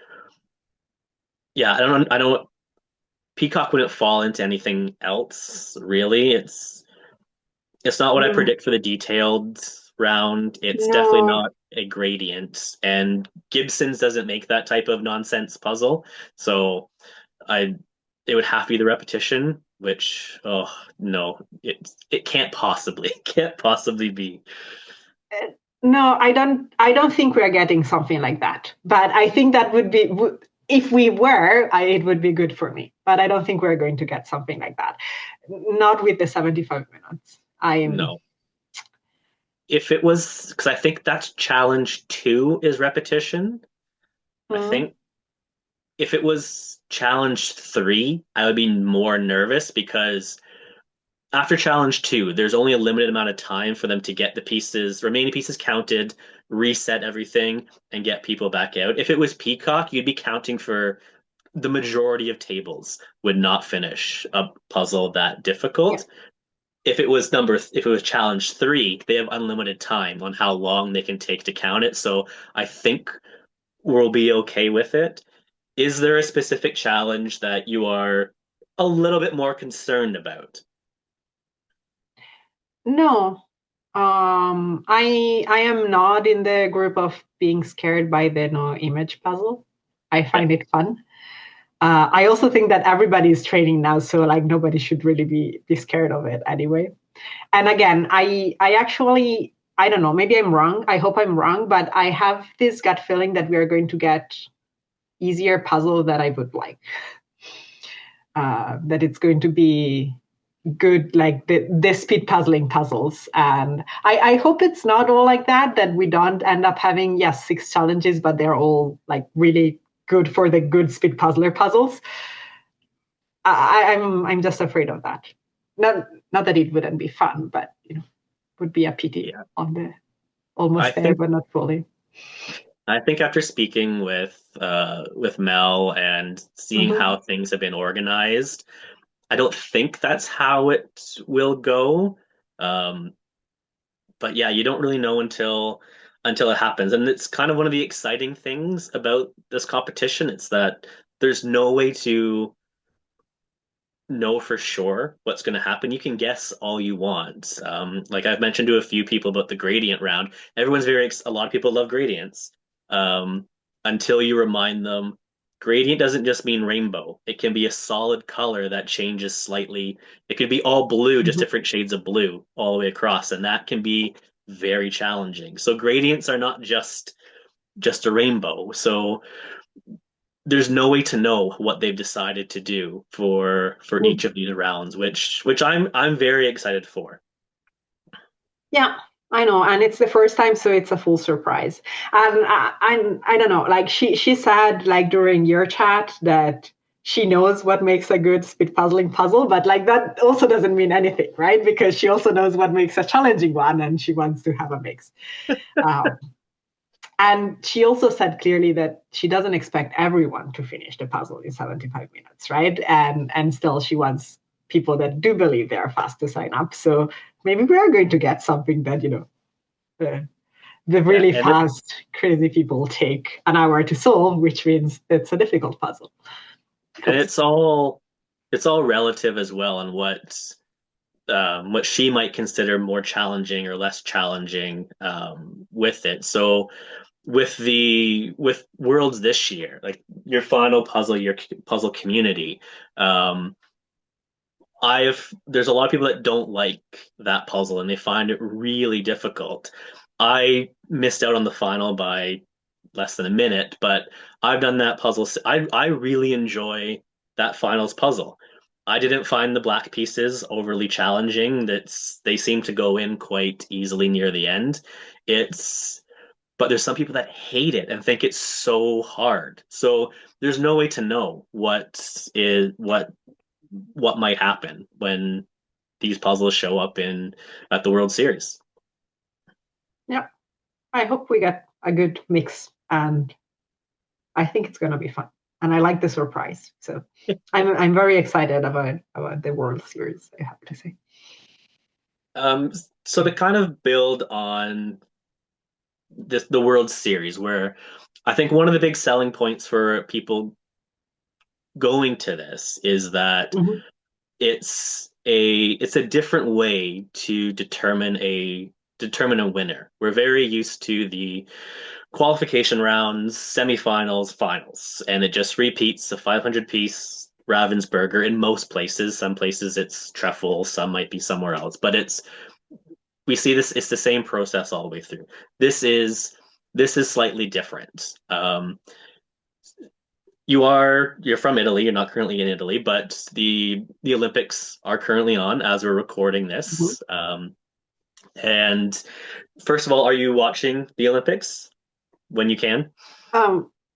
yeah, I don't Peacock wouldn't fall into anything else, really. It's not what I mm, predict for the detailed round. It's definitely no, not a gradient. And Gibson's doesn't make that type of nonsense puzzle. So I it would have to be the repetition, which oh no, it can't possibly be. no, I don't think we're getting something like that. But I think that would be if we were, it would be good for me. But I don't think we're going to get something like that. Not with the 75 minutes. I'm No. If it was because I think that's challenge two is repetition. I mm, think if it was challenge three, I would be more nervous because after challenge two, there's only a limited amount of time for them to get the remaining pieces counted, reset everything, and get people back out. If it was Peacock, you'd be counting for the majority of tables would not finish a puzzle that yeah. difficult. If it was challenge three, they have unlimited time on how long they can take to count it. So I think we'll be okay with it. Is there a specific challenge that you are a little bit more concerned about? No. I am not in the group of being scared by the no image puzzle. I Yeah. find it fun. I also think that everybody is training now, so like nobody should really be scared of it anyway. And again, I actually I don't know, maybe I'm wrong. I hope I'm wrong, but I have this gut feeling that we are going to get easier puzzle that I would like. That it's going to be good like the speed puzzling puzzles. And I hope it's not all like that, that we don't end up having yes 6 challenges, but they're all like really good for the good speed puzzler puzzles. I'm just afraid of that. Not that it wouldn't be fun, but would be a pity Yeah. on the I almost there, think but not fully. I think after speaking with Mel and seeing Mm-hmm. how things have been organized, I don't think that's how it will go. Um, but yeah, you don't really know until it happens. And it's kind of one of the exciting things about this competition. It's that there's no way to know for sure what's going to happen. You can guess all you want. Like I've mentioned to a few people about the gradient round. Everyone's a lot of people love gradients. Um, until you remind them, gradient doesn't just mean rainbow. It can be a solid color that changes slightly. It could be all blue, just Mhm. different shades of blue all the way across, and that can be very challenging. So gradients are not just a rainbow. So there's no way to know what they've decided to do for each of these rounds, which I'm very excited for. Yeah, I know, and it's the first time, so it's a full surprise. And I don't know, like she said, like during your chat that she knows what makes a good speed puzzling puzzle, but like that also doesn't mean anything, right? Because she also knows what makes a challenging one, and she wants to have a mix. Um, and she also said clearly that she doesn't expect everyone to finish the puzzle in 75 minutes, right? And still she wants people that do believe they are fast to sign up. So maybe we are going to get something that, the Yeah, really and fast, crazy people take an hour to solve, which means it's a difficult puzzle. and Oops. it's all relative as well on what she might consider more challenging or less challenging with it. So with worlds this year, like your final puzzle, your puzzle community, um, I've there's a lot of people that don't like that puzzle and they find it really difficult. I missed out on the final by less than a minute, but I've done that puzzle. I really enjoy that finals puzzle. I didn't find the black pieces overly challenging. They seem to go in quite easily near the end. It's but there's some people that hate it and think it's so hard. So there's no way to know what might happen when these puzzles show up in at the World Series. Yeah, I hope we get a good mix, and I think it's going to be fun. And I like the surprise. So I'm very excited about the World Series, I have to say. Um, so to kind of build on the World Series, where I think one of the big selling points for people going to this is that Mhm. it's a different way to determine a winner. We're very used to the qualification rounds, semifinals, finals, and it just repeats the 500 piece Ravensburger in most places. Some places it's truffle, some might be somewhere else, but we see this. It's the same process all the way through. This is this is slightly different. You're from Italy. You're not currently in Italy, but the Olympics are currently on as we're recording Mhm. this. And first of all, are you watching the Olympics when you can?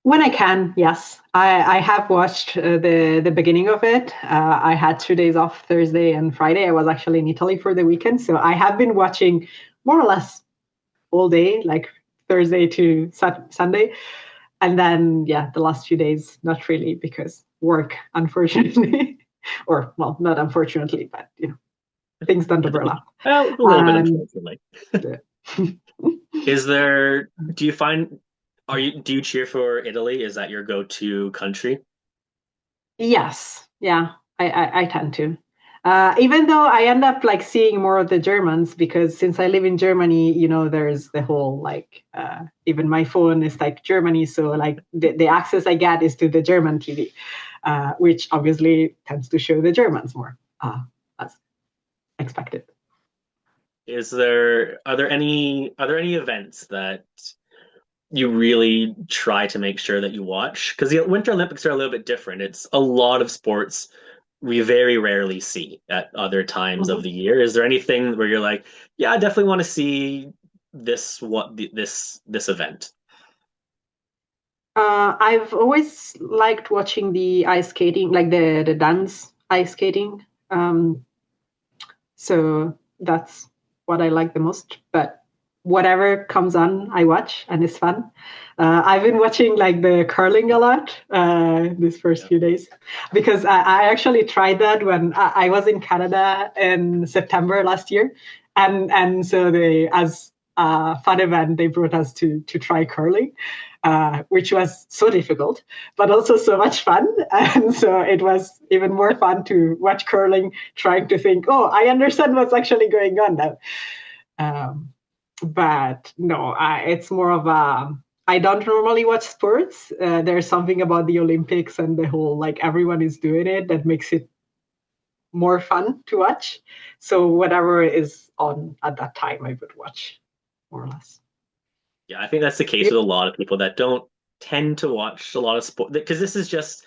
When I can, yes. I have watched the beginning of it. I had 2 days off, Thursday and Friday. I was actually in Italy for the weekend, so I have been watching more or less all day, like Thursday to Sunday. And then, yeah, the last few days, not really because work, unfortunately, or well, not unfortunately, but things don't overlap. Well, a little bit, And unfortunately. uh, Is there, do you find, do you cheer for Italy? Is that your go-to country? yes, yeah, I tend to. Even though I end up like seeing more of the Germans because since I live in Germany, there's the whole like even my phone is like Germany, so like the access I get is to the German TV, which obviously tends to show the Germans more, as expected. Are there any events that you really try to make sure that you watch? Because the Winter Olympics are a little bit different. It's a lot of sports we very rarely see at other times of Mhm. the year. Is there anything where you're like, yeah, I definitely want to see this event? I've always liked watching the ice skating, like the dance ice skating. Um, So that's what I like the most. But whatever comes on, I watch and it's fun. I've been watching like the curling a lot these first Yeah. few days because I actually tried that when I was in Canada in September last year, and so they as a fun event they brought us to try curling, which was so difficult, but also so much fun. And so it was even more fun to watch curling, trying to think, oh, I understand what's actually going on now. But no, it's more of a. I don't normally watch sports. There's something about the Olympics and the whole like everyone is doing it that makes it more fun to watch. So whatever is on at that time, I would watch more or less. Yeah, I think that's the case with a lot of people that don't tend to watch a lot of sport because this just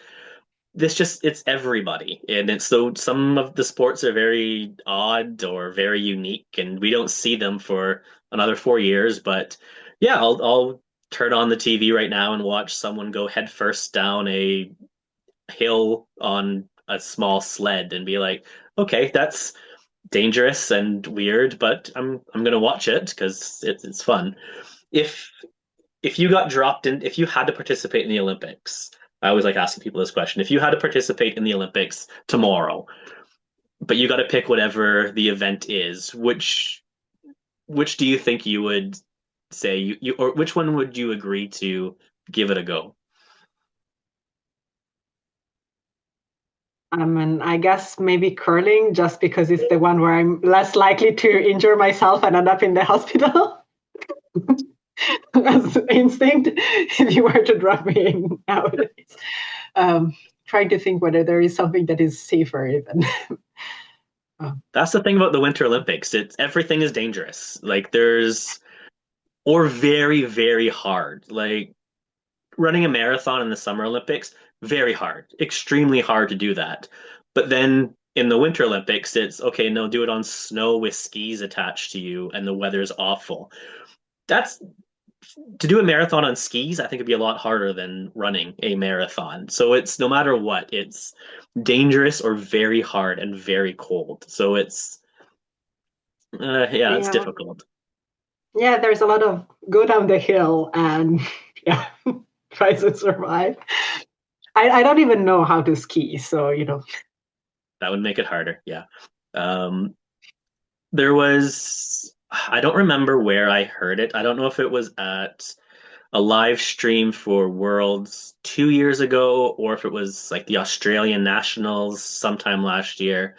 it's everybody, and it's so some of the sports are very odd or very unique, and we don't see them for another 4 years. But yeah, I'll turn on the TV right now and watch someone go headfirst down a hill on a small sled and be like, okay, that's dangerous and weird, but I'm gonna watch it because it's fun. If if you got dropped in, if you had to participate in the Olympics, I always like asking people this question. If you had to participate in the Olympics tomorrow, but you got to pick whatever the event is, which do you think you would say you or which one would you agree to give it a go? And I guess maybe curling, just because it's the one where I'm less likely to injure myself and end up in the hospital. As instinct, if you were to drop me in nowadays. Um, Trying to think whether there is something that is safer even. That's the thing about the Winter Olympics. It's everything is dangerous. Like there's or very, very hard. Like running a marathon in the Summer Olympics, very hard, extremely hard to do that. But then in the Winter Olympics, it's okay, no, do it on snow with skis attached to you and the weather's awful. That's to do a marathon on skis, I think it'd be a lot harder than running a marathon. So it's no matter what, it's dangerous or very hard and very cold. So yeah, it's Yeah, difficult. yeah. There's a lot of go down the hill and yeah, try to survive. I don't even know how to ski, so That would make it harder. Yeah. Um, there was, I don't remember where I heard it. I don't know if it was at a live stream for Worlds 2 years ago or if it was like the Australian Nationals sometime last year.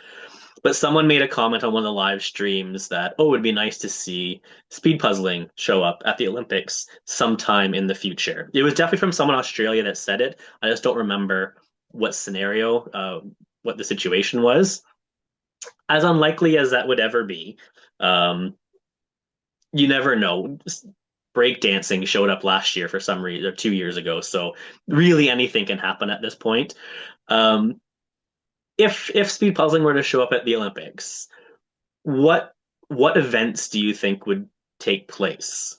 But someone made a comment on one of the live streams that, oh, it would be nice to see speed puzzling show up at the Olympics sometime in the future. It was definitely from someone in Australia that said it. I just don't remember what scenario, what the situation was. As unlikely as that would ever be, um, you never know. Breakdancing showed up last year for some reason, or 2 years ago. So really anything can happen at this point. Um, if speed puzzling were to show up at the Olympics, what what events do you think would take place?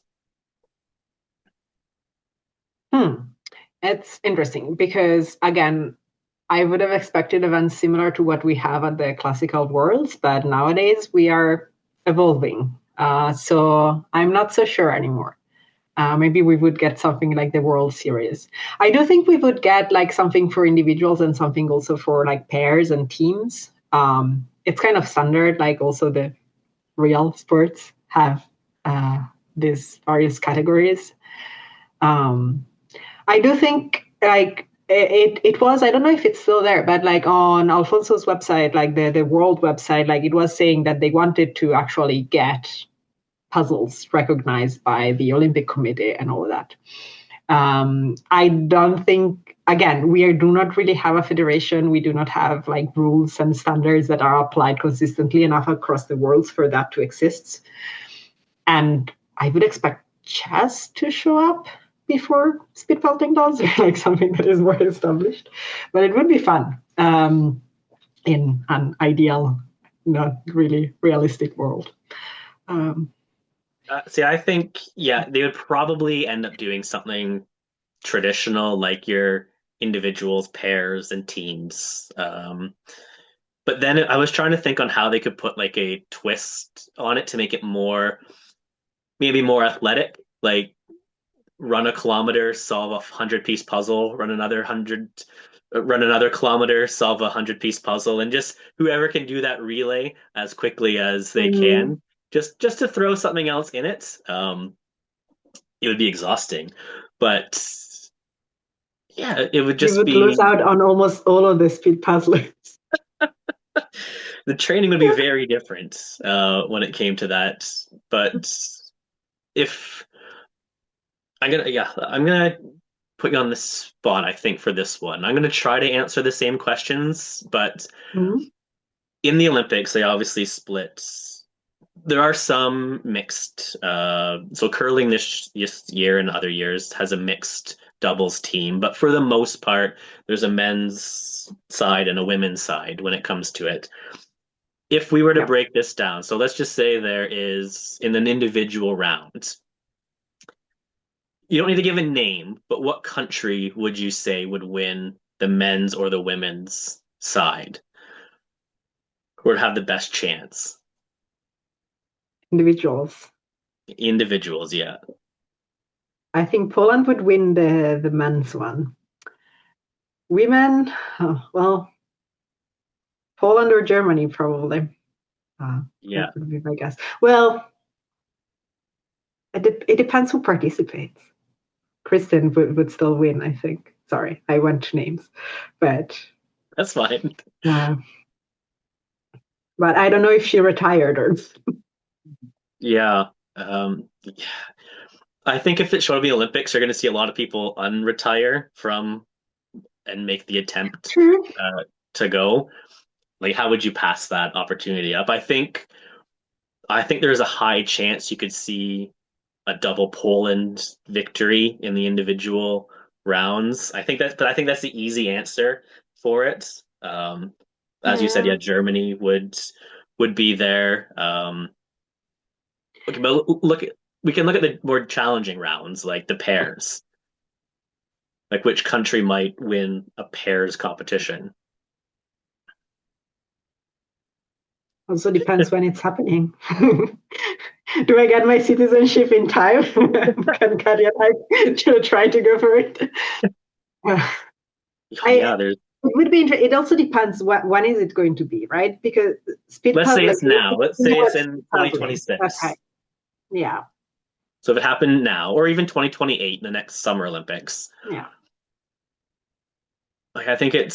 Hmm. It's interesting because again, I would have expected events similar to what we have at the classical worlds, but nowadays we are evolving. So I'm not so sure anymore. Maybe we would get something like the World Series. I do think we would get like something for individuals and something also for like pairs and teams. It's kind of standard, like also the real sports have these various categories. Um, I do think like it was, I don't know if it's still there, but like on Alfonso's website, like the world website, like it was saying that they wanted to actually get puzzles recognized by the Olympic Committee and all of that. I don't think, again, do not really have a federation. We do not have like rules and standards that are applied consistently enough across the world for that to exist. And I would expect chess to show up before speed puzzling does, like something that is more established. But it would be fun in an ideal, not really realistic world. Um, See, I think yeah, they would probably end up doing something traditional like your individuals, pairs, and teams. But then I was trying to think on how they could put like a twist on it to make it more maybe more athletic, like run a kilometer, solve 100 piece puzzle, run another kilometer, solve 100 piece puzzle, and just whoever can do that relay as quickly as they mm, can, just to throw something else in it. It would be exhausting. But yeah, it would You just would lose be out on almost all of the speed puzzlers. the training would be very different when it came to that. But if I'm gonna put you on the spot, I think, for this one. I'm gonna try to answer the same questions, but Mhm. in the Olympics, they obviously split. There are some mixed. So curling this year and other years has a mixed doubles team, but for the most part, there's a men's side and a women's side when it comes to it. If we were to Yep. break this down, so let's just say there is in an individual round, you don't need to give a name, but what country would you say would win the men's or the women's side or have the best chance? Individuals. Individuals, yeah. I think Poland would win the men's one. Women, oh, well, Poland or Germany probably. Yeah. That would be my guess. Well, it depends who participates. Kristen would still win, I think. Sorry, I went to names, but That's fine. uh, but I don't know if she retired or. Yeah. Yeah. I think if it showed up in the Olympics, you're going to see a lot of people unretire from and make the attempt True. to go. Like, how would you pass that opportunity up? I think there's a high chance you could see a double Poland victory in the individual rounds. But I think that's the easy answer for it. As you said, Yeah. yeah, Germany would be there. Okay, but we can look at the more challenging rounds, like the pairs, like which country might win a pairs competition. Also depends when it's happening. Do I get my citizenship in time? Can Katya like to try to go for it? I Yeah, there's. it would be interesting. It also depends when is it going to be, right? Because speed Let's say puzzling, it's now. Let's you know say it's what in speed puzzling. Okay, 2026. yeah, So if it happened now, or even 2028, the next Summer Olympics, yeah. like I think You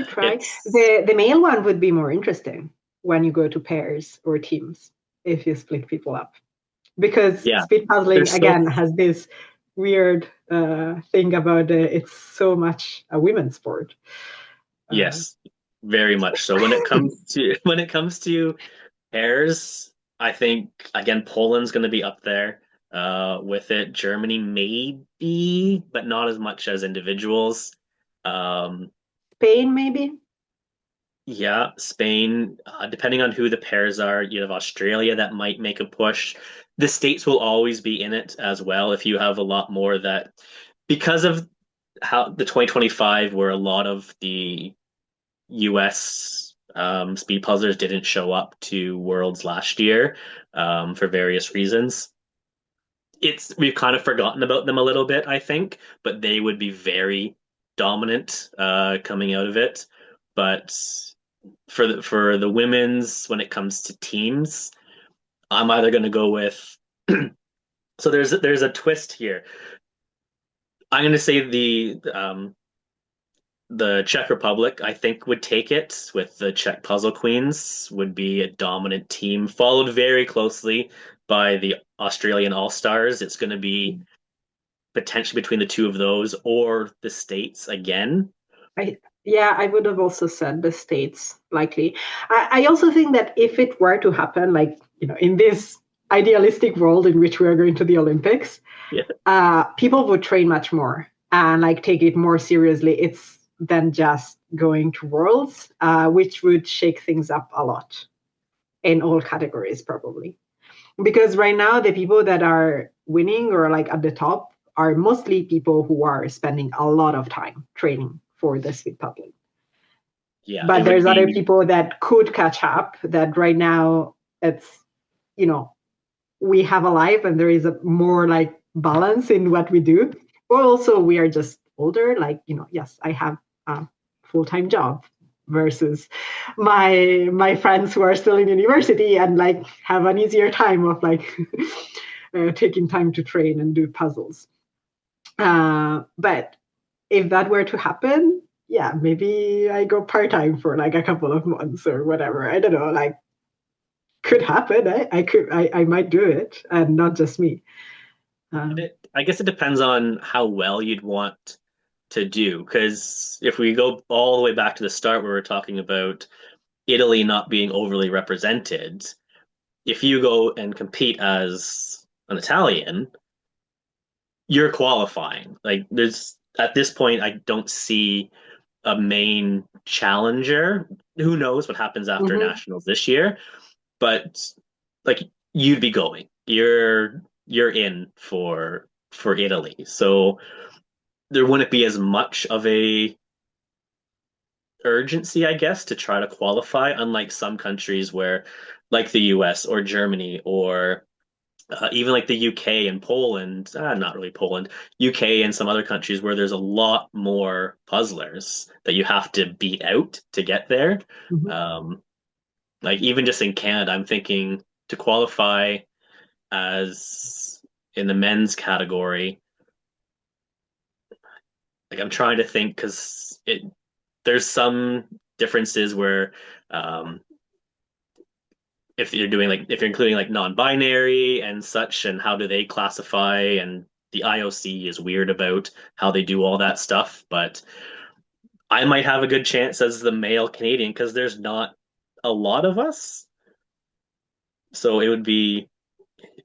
try. it's The male one would be more interesting when you go to pairs or teams if you split people up. Because yeah. speed puzzling There's so again has this weird thing about it's so much a women's sport. Uh, Yes, very much so. When it comes to pairs, I think again Poland's going to be up there with it. Germany maybe, but not as much as individuals. Um, Spain, maybe. yeah, Spain, depending on who the pairs are, you have Australia that might make a push. The States will always be in it as well if you have a lot more that because of how the 2025 where a lot of the US speed puzzlers didn't show up to Worlds last year for various reasons. We've kind of forgotten about them a little bit, I think, but they would be very dominant coming out of it. But for the women's, when it comes to teams, I'm either going to go with. So there's a twist here. I'm going to say the Czech Republic, I think, would take it with the Czech Puzzle Queens, would be a dominant team, followed very closely by the Australian All Stars. It's going to be potentially between the two of those or the States again. I Yeah, I would have also said the States likely. I also think that if it were to happen, like in this idealistic world in which we are going to the Olympics, Yeah. people would train much more and like take it more seriously. It's than just going to Worlds, which would shake things up a lot in all categories probably. Because right now the people that are winning or like at the top are mostly people who are spending a lot of time training for the speed public. Yeah, it But would there's other be. people that could catch up that right now it's you know we have a life and there is a more like balance in what we do, or also we are just older, like yes, I have a full-time job versus my friends who are still in university and like have an easier time of like taking time to train and do puzzles. But if that were to happen, yeah, maybe I go part time for like a couple of months or whatever. I don't know, like could happen. I might do it, and not just me. Um, I guess it depends on how well you'd want to do. Because if we go all the way back to the start where we're talking about Italy not being overly represented, if you go and compete as an Italian, you're qualifying. Like there's at this point, I don't see a main challenger. Who knows what happens after mhm. nationals this year? But like you'd be going. You're in for Italy. So there wouldn't be as much of a urgency, I guess, to try to qualify, unlike some countries where, like the US or Germany or even like the UK and Poland, not really Poland, UK and some other countries where there's a lot more puzzlers that you have to beat out to get there. Mhm. Um, like even just in Canada, I'm thinking to qualify as in the men's category, like I'm trying to think because it there's some differences where um, if you're doing like if you're including like non-binary and such and how do they classify and the IOC is weird about how they do all that stuff, but I might have a good chance as the male Canadian because there's not a lot of us. So it'd be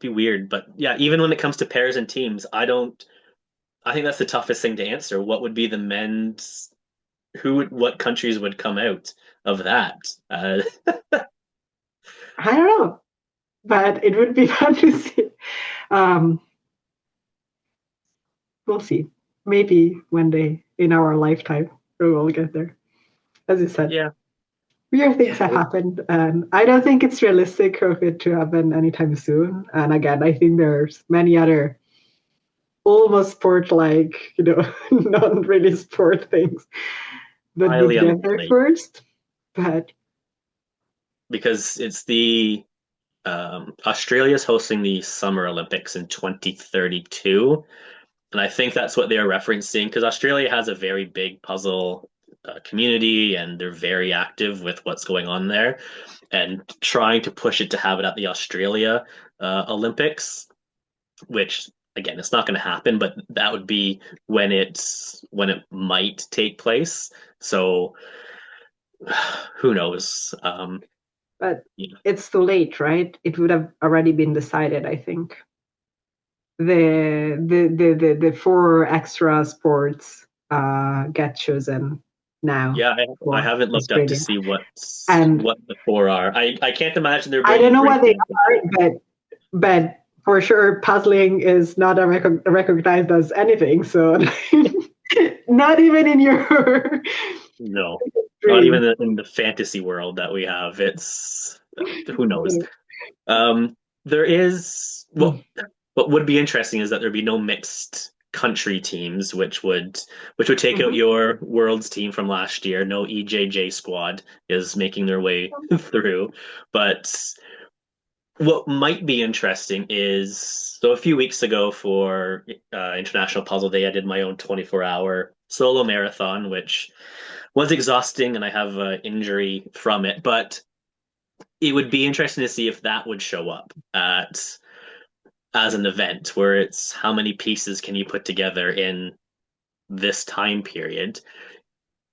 weird, but yeah, even when it comes to pairs and teams, I think that's the toughest thing to answer. What would be the men's what countries would come out of that? I don't know, but it would be fun to see. Um, we'll see. Maybe one day in our lifetime we will get there. As you said, Yeah. weird things Yeah. have happened, and I don't think it's realistic of it to happen anytime soon. And again, I think there's many other almost sport-like, not really sport things that Highly would get there unlikely first. But because it's the Australia's hosting the Summer Olympics in 2032, and I think that's what they're referencing because Australia has a very big puzzle community and they're very active with what's going on there, and trying to push it to have it at the Australia Olympics, which again, it's not going to happen, but that would be when it might take place. So who knows? but Yeah. it's too late, right? It would have already been decided, I think. The four extra sports get chosen now Yeah, I for haven't looked up to Australia. see And what the four are. I can't imagine they're I don't bringing know what they anything. are, but for sure, puzzling is not recognized as anything. So, not even in your No, not dream. even in the fantasy world that we have. It's who knows. There is what would be interesting is that there'd be no mixed country teams, which would take out Mhm. your world's team from last year. No EJJ squad is making their way through, but what might be interesting is so a few weeks ago for International Puzzle Day, I did my own 24-hour solo marathon, which was exhausting, and I have an injury from it. But it would be interesting to see if that would show up at as an event where it's how many pieces can you put together in this time period.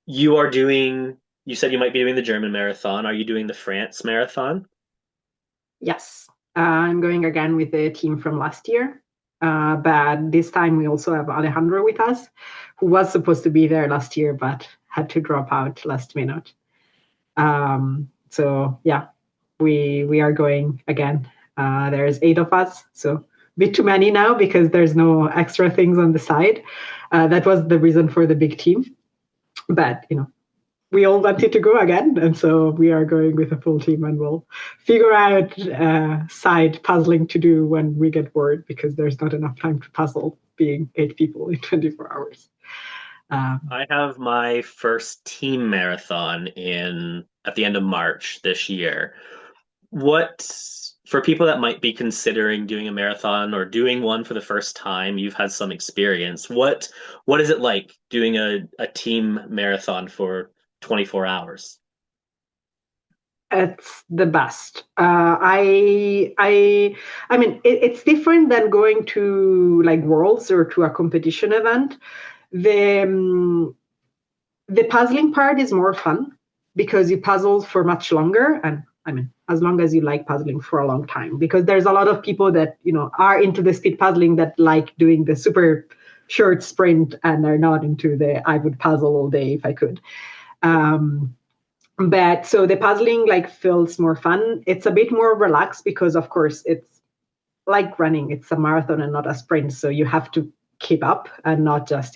You are doing. You said you might be doing the German marathon. Are you doing the France marathon? Yes, I'm going again with the team from last year. But this time we also have Alejandro with us, who was supposed to be there last year but had to drop out last minute. So yeah, we are going again. There's 8 of us, so a bit too many now because there's no extra things on the side. That was the reason for the big team. But we all wanted to go again, and so we are going with a full team, and we'll figure out side puzzling to do when we get bored because there's not enough time to puzzle being 8 people in 24 hours. Um, I have my first team marathon in at the end of March this year. What for people that might be considering doing a marathon or doing one for the first time, you've had some experience. What is it like doing a team marathon for 24 hours? It's the best. I mean, it's different than going to like Worlds or to a competition event. The the puzzling part is more fun because you puzzle for much longer, and I mean, as long as you like puzzling for a long time, because there's a lot of people that are into the speed puzzling that like doing the super short sprint, and they're not into the I would puzzle all day if I could. Um, but so the puzzling like feels more fun. It's a bit more relaxed because of course it's like running. It's a marathon and not a sprint, so you have to keep up and not just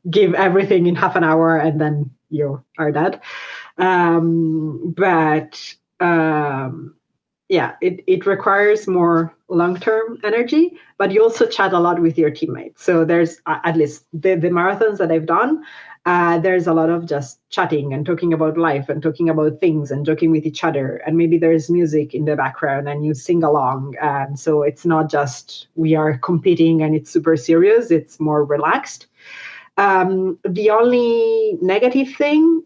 give everything in half an hour and then you are dead. But yeah, it requires more long-term energy, but you also chat a lot with your teammates. So there's at least the marathons that I've done, there's a lot of just chatting and talking about life and talking about things and joking with each other. And maybe there's music in the background and you sing along. And so it's not just we are competing and it's super serious, it's more relaxed. The only negative thing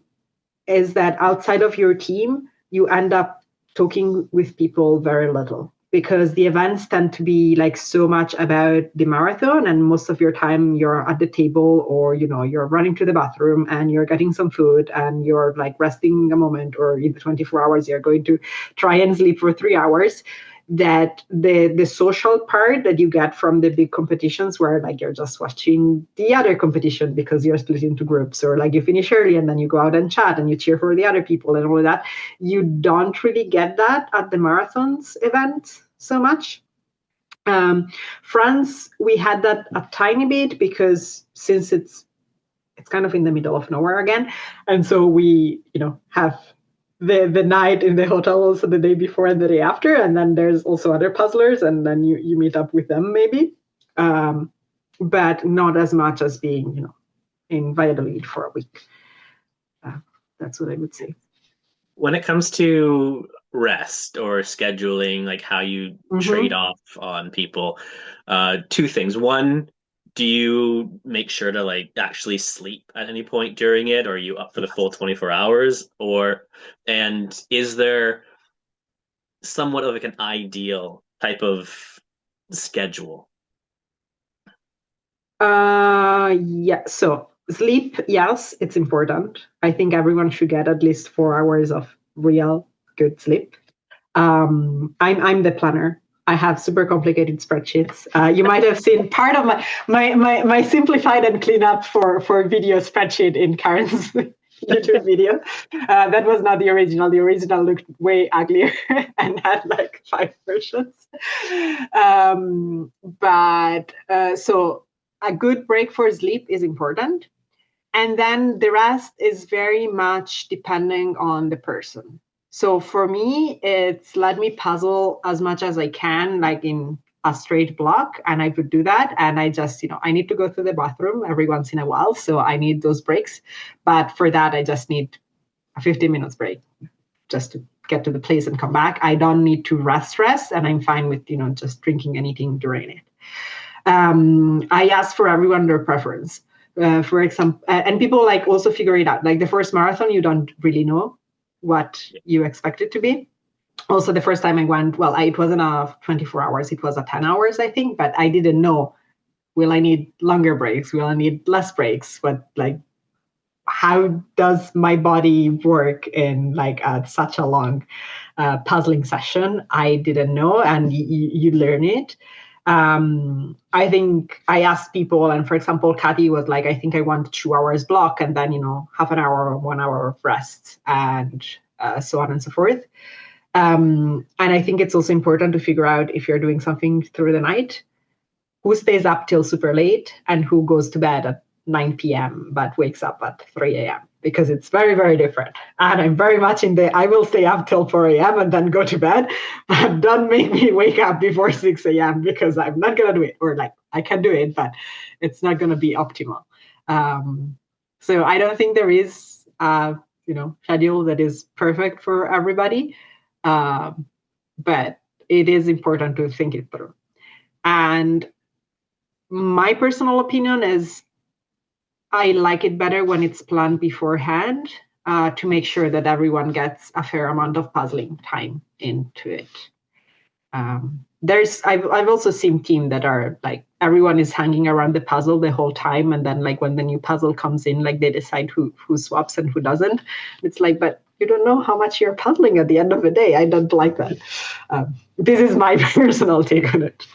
is that outside of your team, you end up talking with people very little because the events tend to be like so much about the marathon, and most of your time you're at the table, or you're running to the bathroom and you're getting some food and you're like resting a moment, or in the 24 hours you're going to try and sleep for 3 hours. That the social part that you get from the big competitions, where like you're just watching the other competition because you're split into groups, or like you finish early and then you go out and chat and you cheer for the other people and all of that, you don't really get that at the marathons event so much. France, we had that a tiny bit because since it's kind of in the middle of nowhere again, and so we have the night in the hotel also the day before and the day after, and then there's also other puzzlers, and then you meet up with them maybe, but not as much as being in Valladolid for a week. That's what I would say. When it comes to rest or scheduling, like how you trade Mm-hmm. off on people, two things. One, do you make sure to like actually sleep at any point during it, or are you up for the full 24 hours? And is there somewhat of like an ideal type of schedule? Yeah, so sleep, yes, it's important. I think everyone should get at least 4 hours of real good sleep. I'm the planner. I have super complicated spreadsheets. You might have seen part of my simplified and clean up for video spreadsheet in Karen's YouTube video. That was not the original. The original looked way uglier and had like 5 versions. But so a good break for sleep is important. And then the rest is very much depending on the person. So for me, it's let me puzzle as much as I can, like in a straight block, and I would do that. And I just, I need to go to the bathroom every once in a while. So I need those breaks. But for that, I just need a 15 minutes break just to get to the place and come back. I don't need to rest, and I'm fine with, just drinking anything during it. I ask for everyone their preference. For example, and people like also figure it out. Like the first marathon, you don't really know what you expect it to be. Also, the first time I went, well, it wasn't a 24 hours, it was a 10 hours, I think, but I didn't know, will I need longer breaks? Will I need less breaks? But like, how does my body work in like such a long puzzling session? I didn't know, and you learn it. I think I asked people, and for example, Chatty was like, I think I want 2 hours block, and then half an hour, 1 hour of rest, and so on and so forth. And I think it's also important to figure out if you're doing something through the night, who stays up till super late and who goes to bed at 9 p.m. but wakes up at 3 a.m. because it's very, very different. And I'm very much in the I will stay up till 4 a.m. and then go to bed. And don't make me wake up before 6 a.m. because I'm not going to do it. Or like I can do it, but it's not going to be optimal. So I don't think there is schedule that is perfect for everybody. But it is important to think it through. And my personal opinion is I like it better when it's planned beforehand, to make sure that everyone gets a fair amount of puzzling time into it. I've also seen teams that are like everyone is hanging around the puzzle the whole time, and then like when the new puzzle comes in, like they decide who swaps and who doesn't. It's like, but you don't know how much you're puzzling at the end of the day. I don't like that. This is my personal take on it.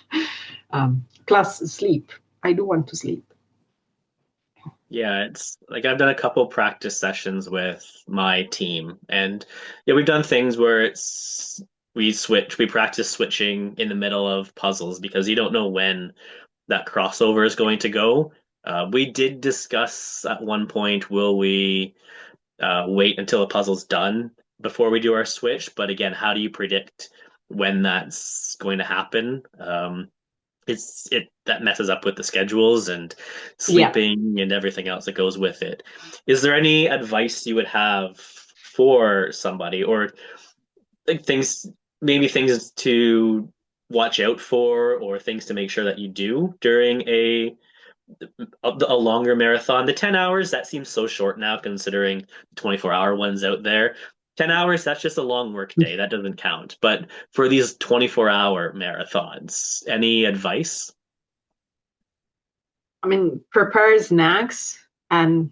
Plus sleep. I do want to sleep. Yeah, it's like I've done a couple practice sessions with my team, and yeah, we've done things where we practice switching in the middle of puzzles because you don't know when that crossover is going to go. We did discuss at one point, will we wait until a puzzle's done before we do our switch? But again, how do you predict when that's going to happen? It that messes up with the schedules and Yeah. sleeping and everything else that goes with it. Is there any advice you would have for somebody, or like maybe things to watch out for, or things to make sure that you do during a longer marathon? The 10 hours, that seems so short now considering the 24-hour ones out there. 10 hours, that's just a long work day. That doesn't count. But for these 24-hour marathons, any advice? I mean, prepare snacks and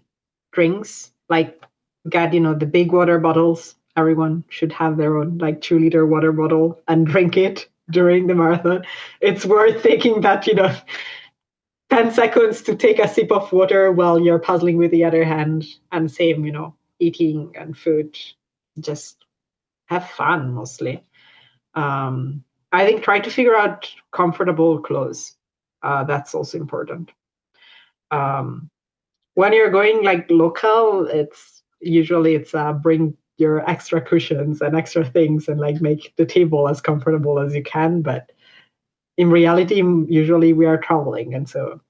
drinks. Like, get, the big water bottles. Everyone should have their own, like, 2-liter water bottle and drink it during the marathon. It's worth taking that, 10 seconds to take a sip of water while you're puzzling with the other hand. And same, eating and food. Just have fun mostly. I think try to figure out comfortable clothes. That's also important. Um, when you're going like local, it's bring your extra cushions and extra things and like make the table as comfortable as you can. But in reality, usually we are traveling, and so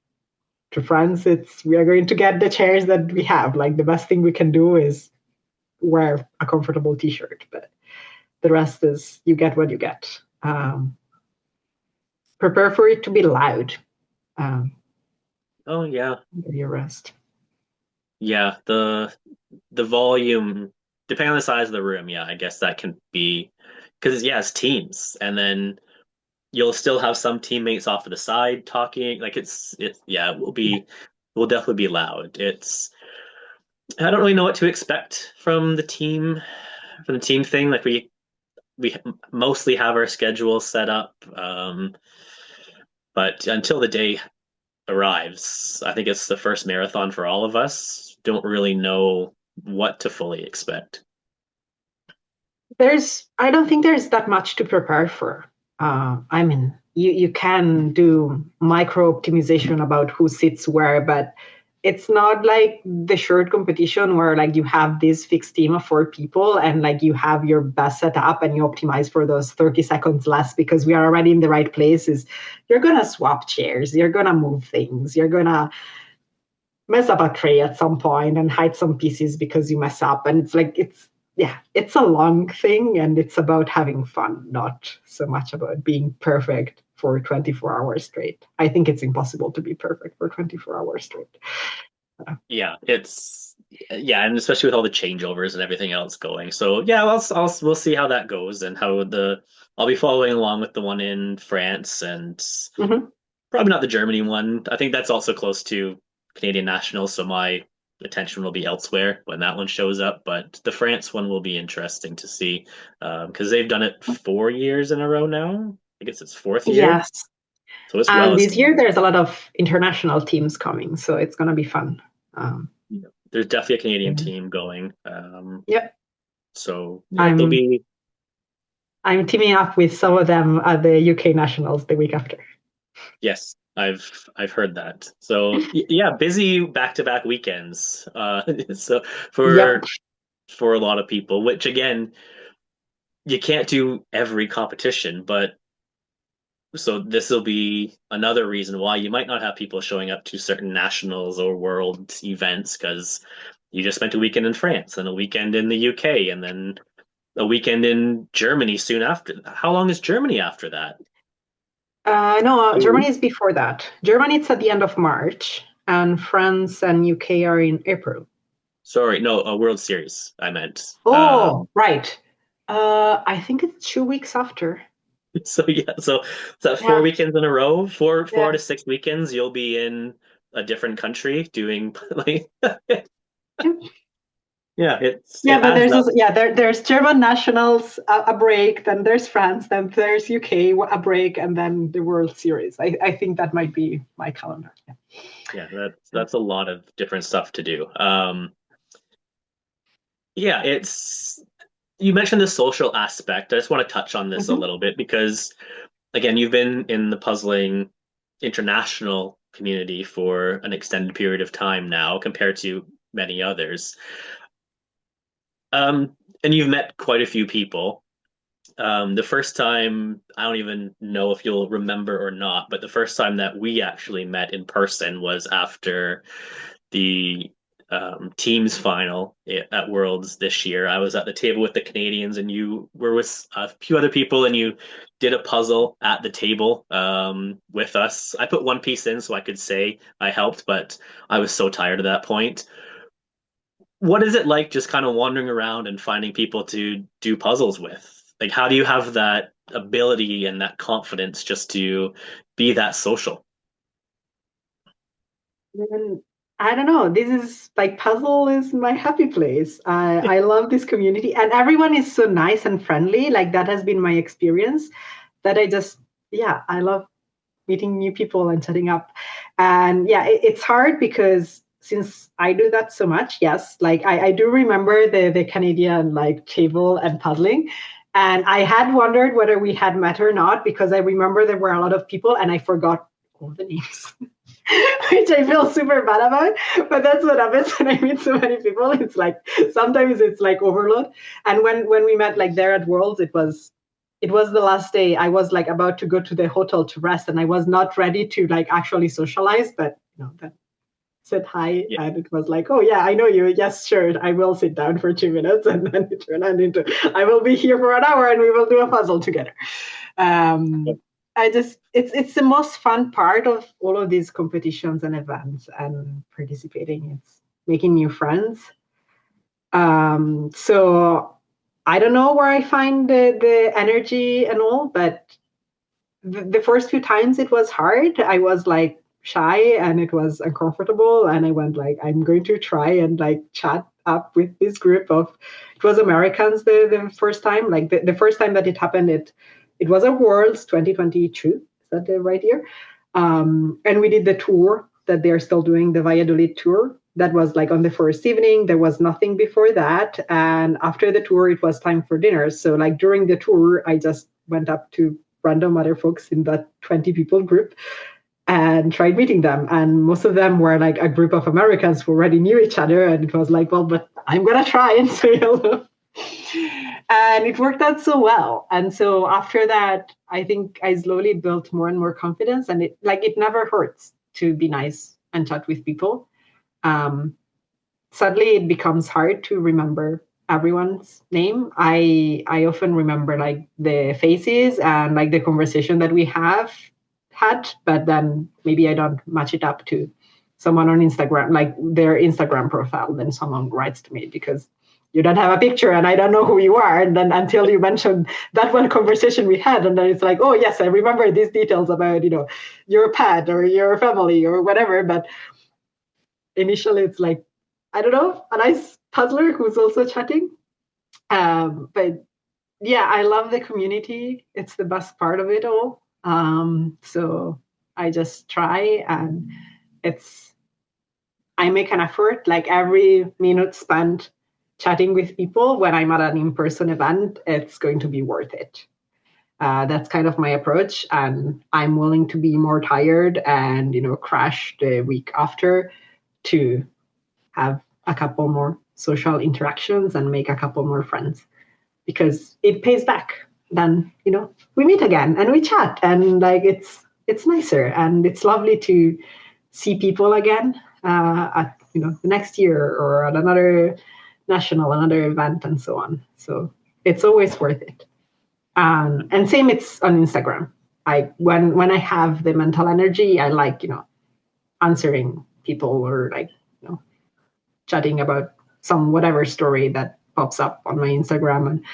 to France, we are going to get the chairs that we have. Like the best thing we can do is wear a comfortable T-shirt, but the rest is you get what you get. Prepare for it to be loud. Um, Oh yeah. your rest. Yeah, the volume, depending on the size of the room, yeah, I guess that can be because yeah, it's teams, and then you'll still have some teammates off to the side talking. Like yeah, it will definitely be loud. I don't really know what to expect from the team thing. Like we mostly have our schedule set up, but until the day arrives, I think it's the first marathon for all of us. Don't really know what to fully expect. I don't think there's that much to prepare for. I mean, you can do micro optimization about who sits where, but it's not like the short competition where like you have this fixed team of 4 people and like you have your best setup and you optimize for those 30 seconds less because we are already in the right places. You're gonna swap chairs, you're gonna move things, you're gonna mess up a tray at some point and hide some pieces because you mess up. And it's a long thing and it's about having fun, not so much about being perfect for 24 hours straight. I think it's impossible to be perfect for 24 hours straight. Yeah, yeah, and especially with all the changeovers and everything else going. So yeah, we'll see how that goes and how I'll be following along with the one in France and Mhm. probably not the Germany one. I think that's also close to Canadian nationals, so my attention will be elsewhere when that one shows up. But the France one will be interesting to see because they've done it 4 years in a row now. I guess it's fourth year, Yes. so it's well And this year established. there's a lot of international teams coming, so it's going to be fun. There's definitely a Canadian Yeah. team going. Yep. So yeah, there'll I'm be I'm teaming up with some of them at the UK Nationals the week after. yes, I've heard that. So yeah, busy back-to-back weekends. So Yep. for a lot of people, which again, you can't do every competition, but so this will be another reason why you might not have people showing up to certain nationals or world events because you just spent a weekend in France and a weekend in the UK and then a weekend in Germany soon after. How long is Germany after that? No, 2 weeks? Germany is before that. Germany it's at the end of March, and France and UK are in April. Sorry, no, a World Series, I meant. Oh, right. I think it's 2 weeks after. So yeah, so is that four Yeah, weekends in a row? Four yeah. to 6 weekends, you'll be in a different country doing like yeah, Yeah, it but adds there's up. also, there's German nationals a break, then there's France, then there's UK a break, and then the World Series. I think that might be my calendar. Yeah. Yeah, that's a lot of different stuff to do. Yeah, it's you mentioned the social aspect. I just want to touch on this a Mhm. little bit because again, you've been in the puzzling international community for an extended period of time now compared to many others. And you've met quite a few people. The first time, I don't even know if you'll remember or not, but the first time that we actually met in person was after the teams final at Worlds this year. I was at the table with the Canadians, and you were with a few other people, and you did a puzzle at the table with us. I put one piece in so I could say I helped, but I was so tired at that point. What is it like just kind of wandering around and finding people to do puzzles with? Like, how do you have that ability and that confidence just to be that social? And I don't know. This is like puzzle is my happy place. I love this community, and everyone is so nice and friendly. Like that has been my experience. That I just I love meeting new people and setting up. And yeah, it's hard because since I do that so much, yes, like I do remember the Canadian like table and puzzling. And I had wondered whether we had met or not because I remember there were a lot of people and I forgot all the names, which I feel super bad about. But that's what happens when I meet so many people. It's like sometimes it's like overload. And when we met like there at Worlds, it was the last day. I was like about to go to the hotel to rest, and I was not ready to like actually socialize. But that said hi, Yeah. and it was like, oh yeah, I know you. Yes, sure, I will sit down for 2 minutes, and then it turned into I will be here for an hour, and we will do a puzzle together. Um, I just it's the most fun part of all of these competitions and events and participating. It's making new friends. So I don't know where I find the energy and all, but the first few times it was hard. I was like shy and it was uncomfortable, and I went like, I'm going to try and like chat up with this group of. It was Americans the first time, like the first time that it happened. It was a Worlds 2022. Is that the right year? And we did the tour that they're still doing, the Valladolid tour. That was like on the first evening. There was nothing before that. And after the tour, it was time for dinner. So, like during the tour, I just went up to random other folks in that 20 people group and tried meeting them. And most of them were like a group of Americans who already knew each other. And it was like, well, but I'm going to try and say hello. And it worked out so well. And so after that, I think I slowly built more and more confidence. And it never hurts to be nice and chat with people. Um, Sadly, it becomes hard to remember everyone's name. I often remember like the faces and like the conversation that we have had, but then maybe I don't match it up to someone on Instagram, like their Instagram profile. Then someone writes to me because you don't have a picture and I don't know who you are. And then until you mentioned that one conversation we had, and then it's like, oh yes, I remember these details about your pet or your family or whatever. But initially it's like, I don't know, a nice puzzler who's also chatting. But yeah, I love the community. It's the best part of it all. So I just try, and it's I make an effort. Like every minute spent chatting with people when I'm at an in-person event, it's going to be worth it. That's kind of my approach, and I'm willing to be more tired and crash the week after to have a couple more social interactions and make a couple more friends because it pays back. Then we meet again and we chat, and like it's nicer and it's lovely to see people again at the next year or at another national, another event, and so on. So it's always worth it. And same, it's on Instagram. I when I have the mental energy, I like, answering people, or like, chatting about some whatever story that pops up on my Instagram. And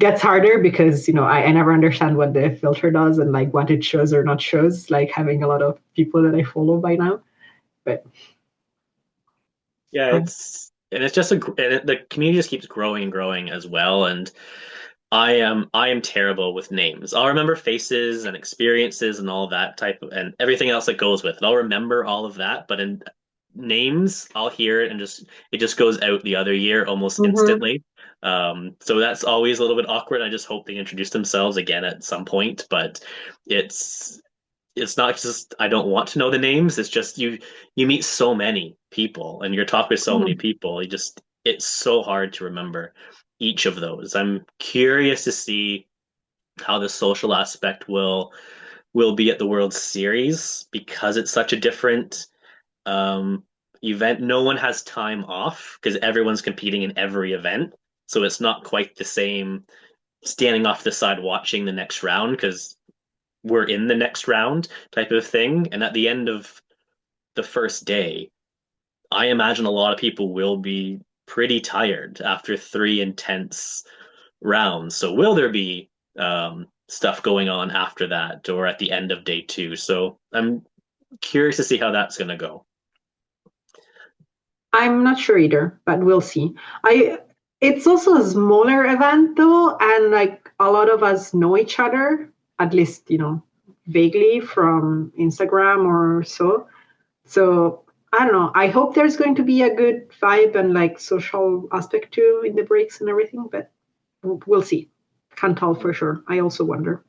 gets harder because, I never understand what the filter does and like what it shows or not shows, like having a lot of people that I follow by now. But Yeah, it's just the community just keeps growing and growing as well. And I am terrible with names. I'll remember faces and experiences and all that type of and everything else that goes with it. I'll remember all of that, but in names, I'll hear it and it just goes out the other year almost mhm. instantly. So that's always a little bit awkward. I just hope they introduce themselves again at some point, but it's it's not just I don't want to know the names. It's just you meet so many people and you're talking with so many Mhm. people. It's so hard to remember each of those. I'm curious to see how the social aspect will be at the World Series because it's such a different um, event. No one has time off because everyone's competing in every event. So it's not quite the same standing off the side watching the next round because we're in the next round type of thing. And at the end of the first day, I imagine a lot of people will be pretty tired after three intense rounds. So will there be stuff going on after that or at the end of day two? So I'm curious to see how that's going to go. I'm not sure either, but we'll see. I It's also a smaller event though, and like a lot of us know each other, at least, vaguely from Instagram or so. So I don't know. I hope there's going to be a good vibe and like social aspect too in the breaks and everything, but we'll see. Can't tell for sure. I also wonder.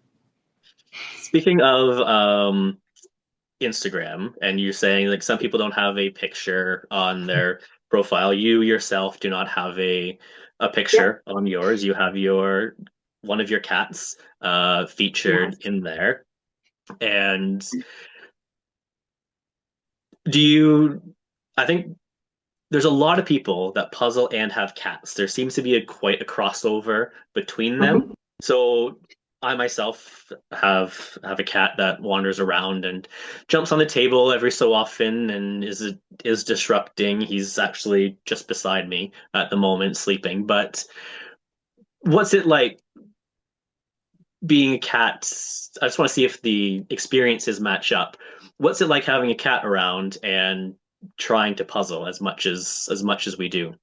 Speaking of Instagram, and you're saying like some people don't have a picture on their profile. You yourself do not have a Yeah. picture on yours. You have your one of your cats featured Yes. in there. And do you I think there's a lot of people that puzzle and have cats. There seems to be quite a crossover between them. Mhm. So I myself have a cat that wanders around and jumps on the table every so often and is disrupting. He's actually just beside me at the moment sleeping. But what's it like being a cat? I just want to see if the experiences match up. What's it like having a cat around and trying to puzzle as much as we do?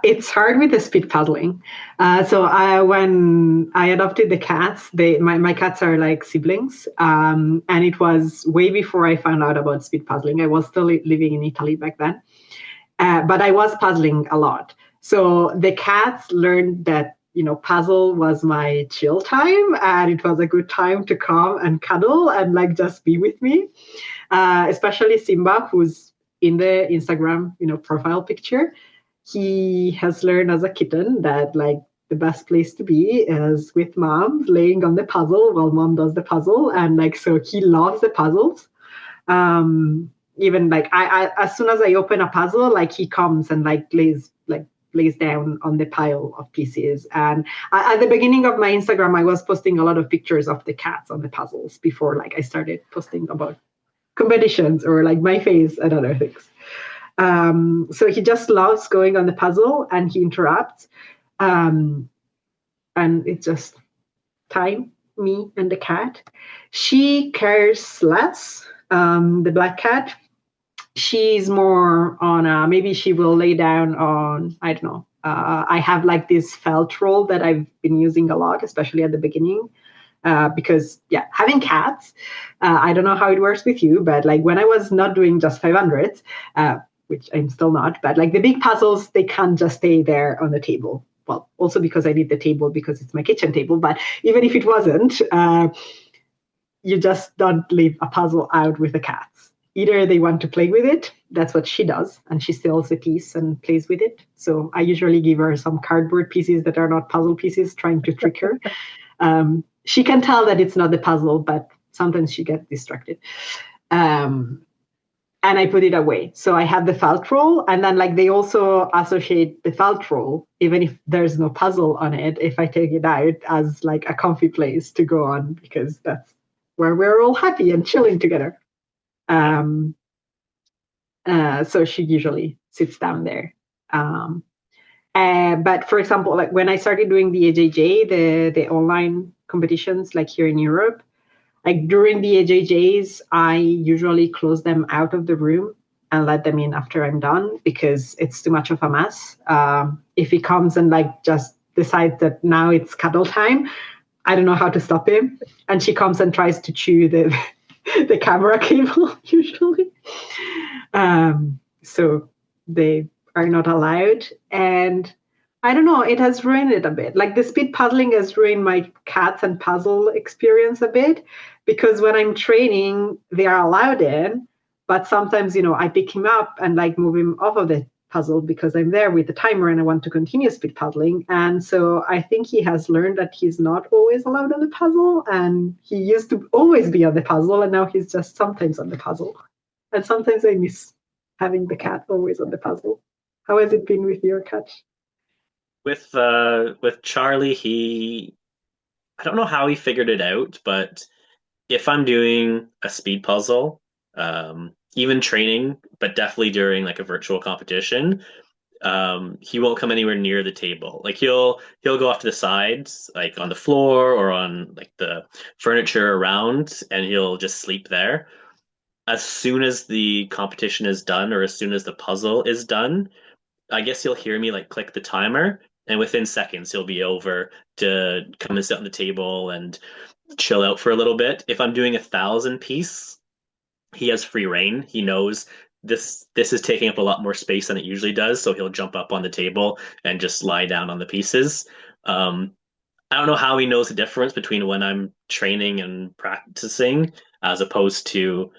It's hard with the speed puzzling. When I adopted the cats, my cats are like siblings, and it was way before I found out about speed puzzling. I was still living in Italy back then, but I was puzzling a lot. So the cats learned that puzzle was my chill time, and it was a good time to come and cuddle and like just be with me. Especially Simba, who's in the Instagram profile picture. He has learned as a kitten that like the best place to be is with mom, laying on the puzzle while mom does the puzzle, and like so he loves the puzzles. Even like I as soon as I open a puzzle, like he comes and lays down on the pile of pieces. And at the beginning of my Instagram, I was posting a lot of pictures of the cats on the puzzles before like I started posting about competitions or like my face and other things. So he just loves going on the puzzle and he interrupts. Um, and it's just time, me and the cat. She cares less. The black cat, she's more on maybe she will lay down on, I don't know. I have like this felt roll that I've been using a lot, especially at the beginning. Because yeah, having cats, I don't know how it works with you, but like when I was not doing just 500, which I'm still not, but like the big puzzles, they can't just stay there on the table. Well, also because I need the table because it's my kitchen table, but even if it wasn't, you just don't leave a puzzle out with the cats. Either they want to play with it, that's what she does, and she steals a piece and plays with it. So I usually give her some cardboard pieces that are not puzzle pieces, trying to trick her. She can tell that it's not the puzzle, but sometimes she gets distracted. Um, and I put it away. So I have the felt roll, and then like they also associate the felt roll, even if there's no puzzle on it, if I take it out as like a comfy place to go on, because that's where we're all happy and chilling together. Yeah. Um, so she usually sits down there. Um, but for example, like when I started doing the AJJ, the online competitions, like here in Europe, like during the AJJs, I usually close them out of the room and let them in after I'm done because it's too much of a mess. If he comes and like just decides that now it's cuddle time, I don't know how to stop him. And she comes and tries to chew the the camera cable usually. So they are not allowed. And I don't know, it has ruined it a bit. Like the speed puzzling has ruined my cats and puzzle experience a bit because when I'm training, they are allowed in, but sometimes, I pick him up and like move him off of the puzzle because I'm there with the timer and I want to continue speed puzzling. And so I think he has learned that he's not always allowed on the puzzle. And he used to always be on the puzzle, and now he's just sometimes on the puzzle. And sometimes I miss having the cat always on the puzzle. How has it been with your cat? With Charlie, I don't know how he figured it out, but if I'm doing a speed puzzle, even training, but definitely during like a virtual competition, he won't come anywhere near the table. Like he'll go off to the sides, like on the floor or on like the furniture around, and he'll just sleep there. As soon as the competition is done, or as soon as the puzzle is done, I guess he'll hear me like click the timer, and within seconds he'll be over to come and sit on the table and chill out for a little bit. If I'm doing 1,000 piece, he has free reign. He knows this is taking up a lot more space than it usually does, so he'll jump up on the table and just lie down on the pieces. Um, I don't know how he knows the difference between when I'm training and practicing as opposed to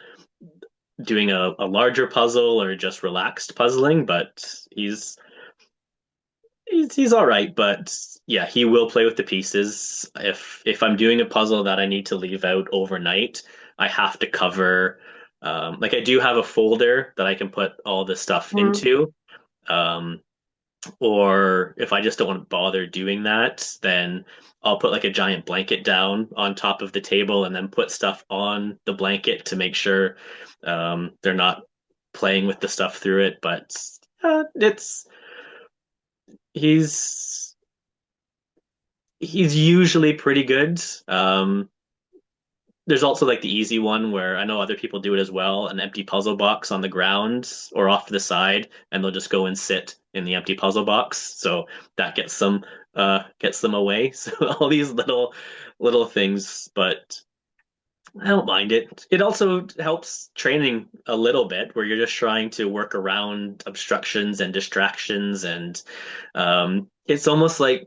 doing a larger puzzle or just relaxed puzzling, but he's all right. But yeah, he will play with the pieces. If I'm doing a puzzle that I need to leave out overnight, I have to cover. Like I do have a folder that I can put all the stuff Mm. into. Um, or if I just don't want to bother doing that, then I'll put like a giant blanket down on top of the table and then put stuff on the blanket to make sure they're not playing with the stuff through it. But it's he's he's usually pretty good. There's also like the easy one where I know other people do it as well, an empty puzzle box on the ground or off to the side, and they'll just go and sit in the empty puzzle box. So that gets them away. So all these little things, but I don't mind it. It also helps training a little bit where you're just trying to work around obstructions and distractions and it's almost like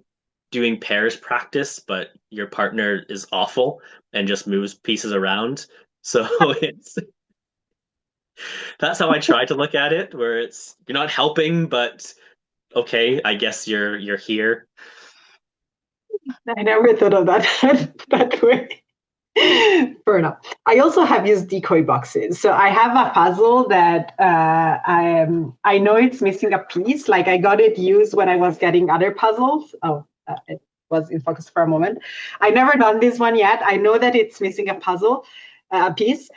doing pairs practice, but your partner is awful and just moves pieces around. So it's that's how I try to look at it, where it's you're not helping, but okay, I guess you're here. I never thought of that that way. Fair enough. I also have used decoy boxes. So I have a puzzle that I know it's missing a piece. Like I got it used when I was getting other puzzles. Oh, it was in focus for a moment. I never done this one yet. I know that it's missing a puzzle, a piece.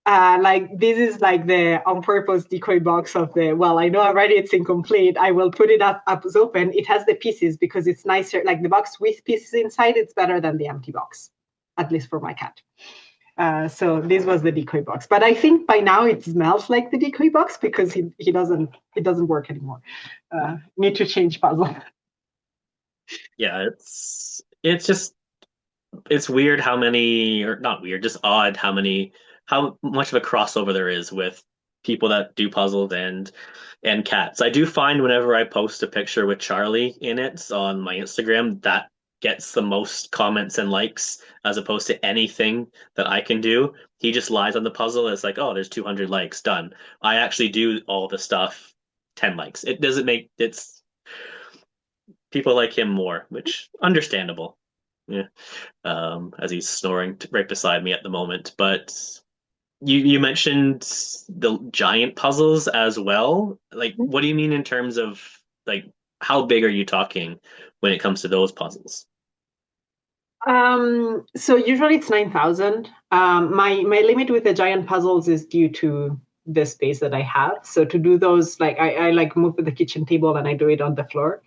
Like this is like the on purpose decoy box of the, well, I know already it's incomplete. I will put it up as open. It has the pieces because it's nicer. Like the box with pieces inside, it's better than the empty box, at least for my cat. So this was the decoy box, but I think by now it smells like the decoy box because it doesn't work anymore. Need to change puzzle. Yeah, it's just it's weird how many, or not weird, just odd how much of a crossover there is with people that do puzzles and cats. I do find whenever I post a picture with Charlie in it on my Instagram, that gets the most comments and likes as opposed to anything that I can do. He just lies on the puzzle. It's like, oh, there's 200 likes, done. I actually do all the stuff, 10 likes. It doesn't make it's people like him more, which understandable. Yeah, as he's snoring right beside me at the moment. But you mentioned the giant puzzles as well. Like, what do you mean in terms of like how big are you talking when it comes to those puzzles? So usually it's 9,000. My limit with the giant puzzles is due to the space that I have. So to do those, like I like move the kitchen table and I do it on the floor.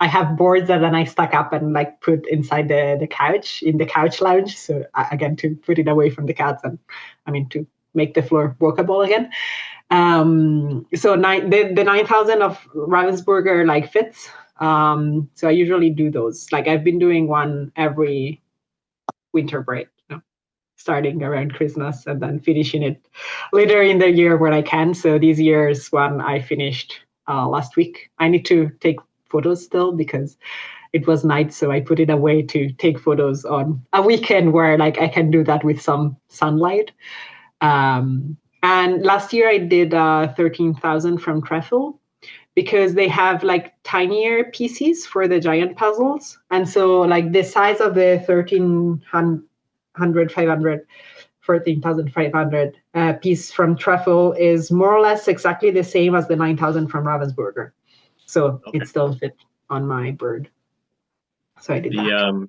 I have boards that then I stack up and like put inside the couch in the couch lounge. So again, to put it away from the cats and I mean to make the floor walkable again. So the 9,000 of Ravensburger like fits. So I usually do those. Like I've been doing one every winter break, starting around Christmas and then finishing it later in the year when I can. So this year's one I finished last week. I need to take photos still because it was night, so I put it away to take photos on a weekend where like I can do that with some sunlight. And last year I did 13,000 from Treffel because they have like tinier pieces for the giant puzzles. And so like the size of the 1300, 500, 14,500 piece from Truffle is more or less exactly the same as the 9,000 from Ravensburger. So Okay. it still fit on my bird. So I did The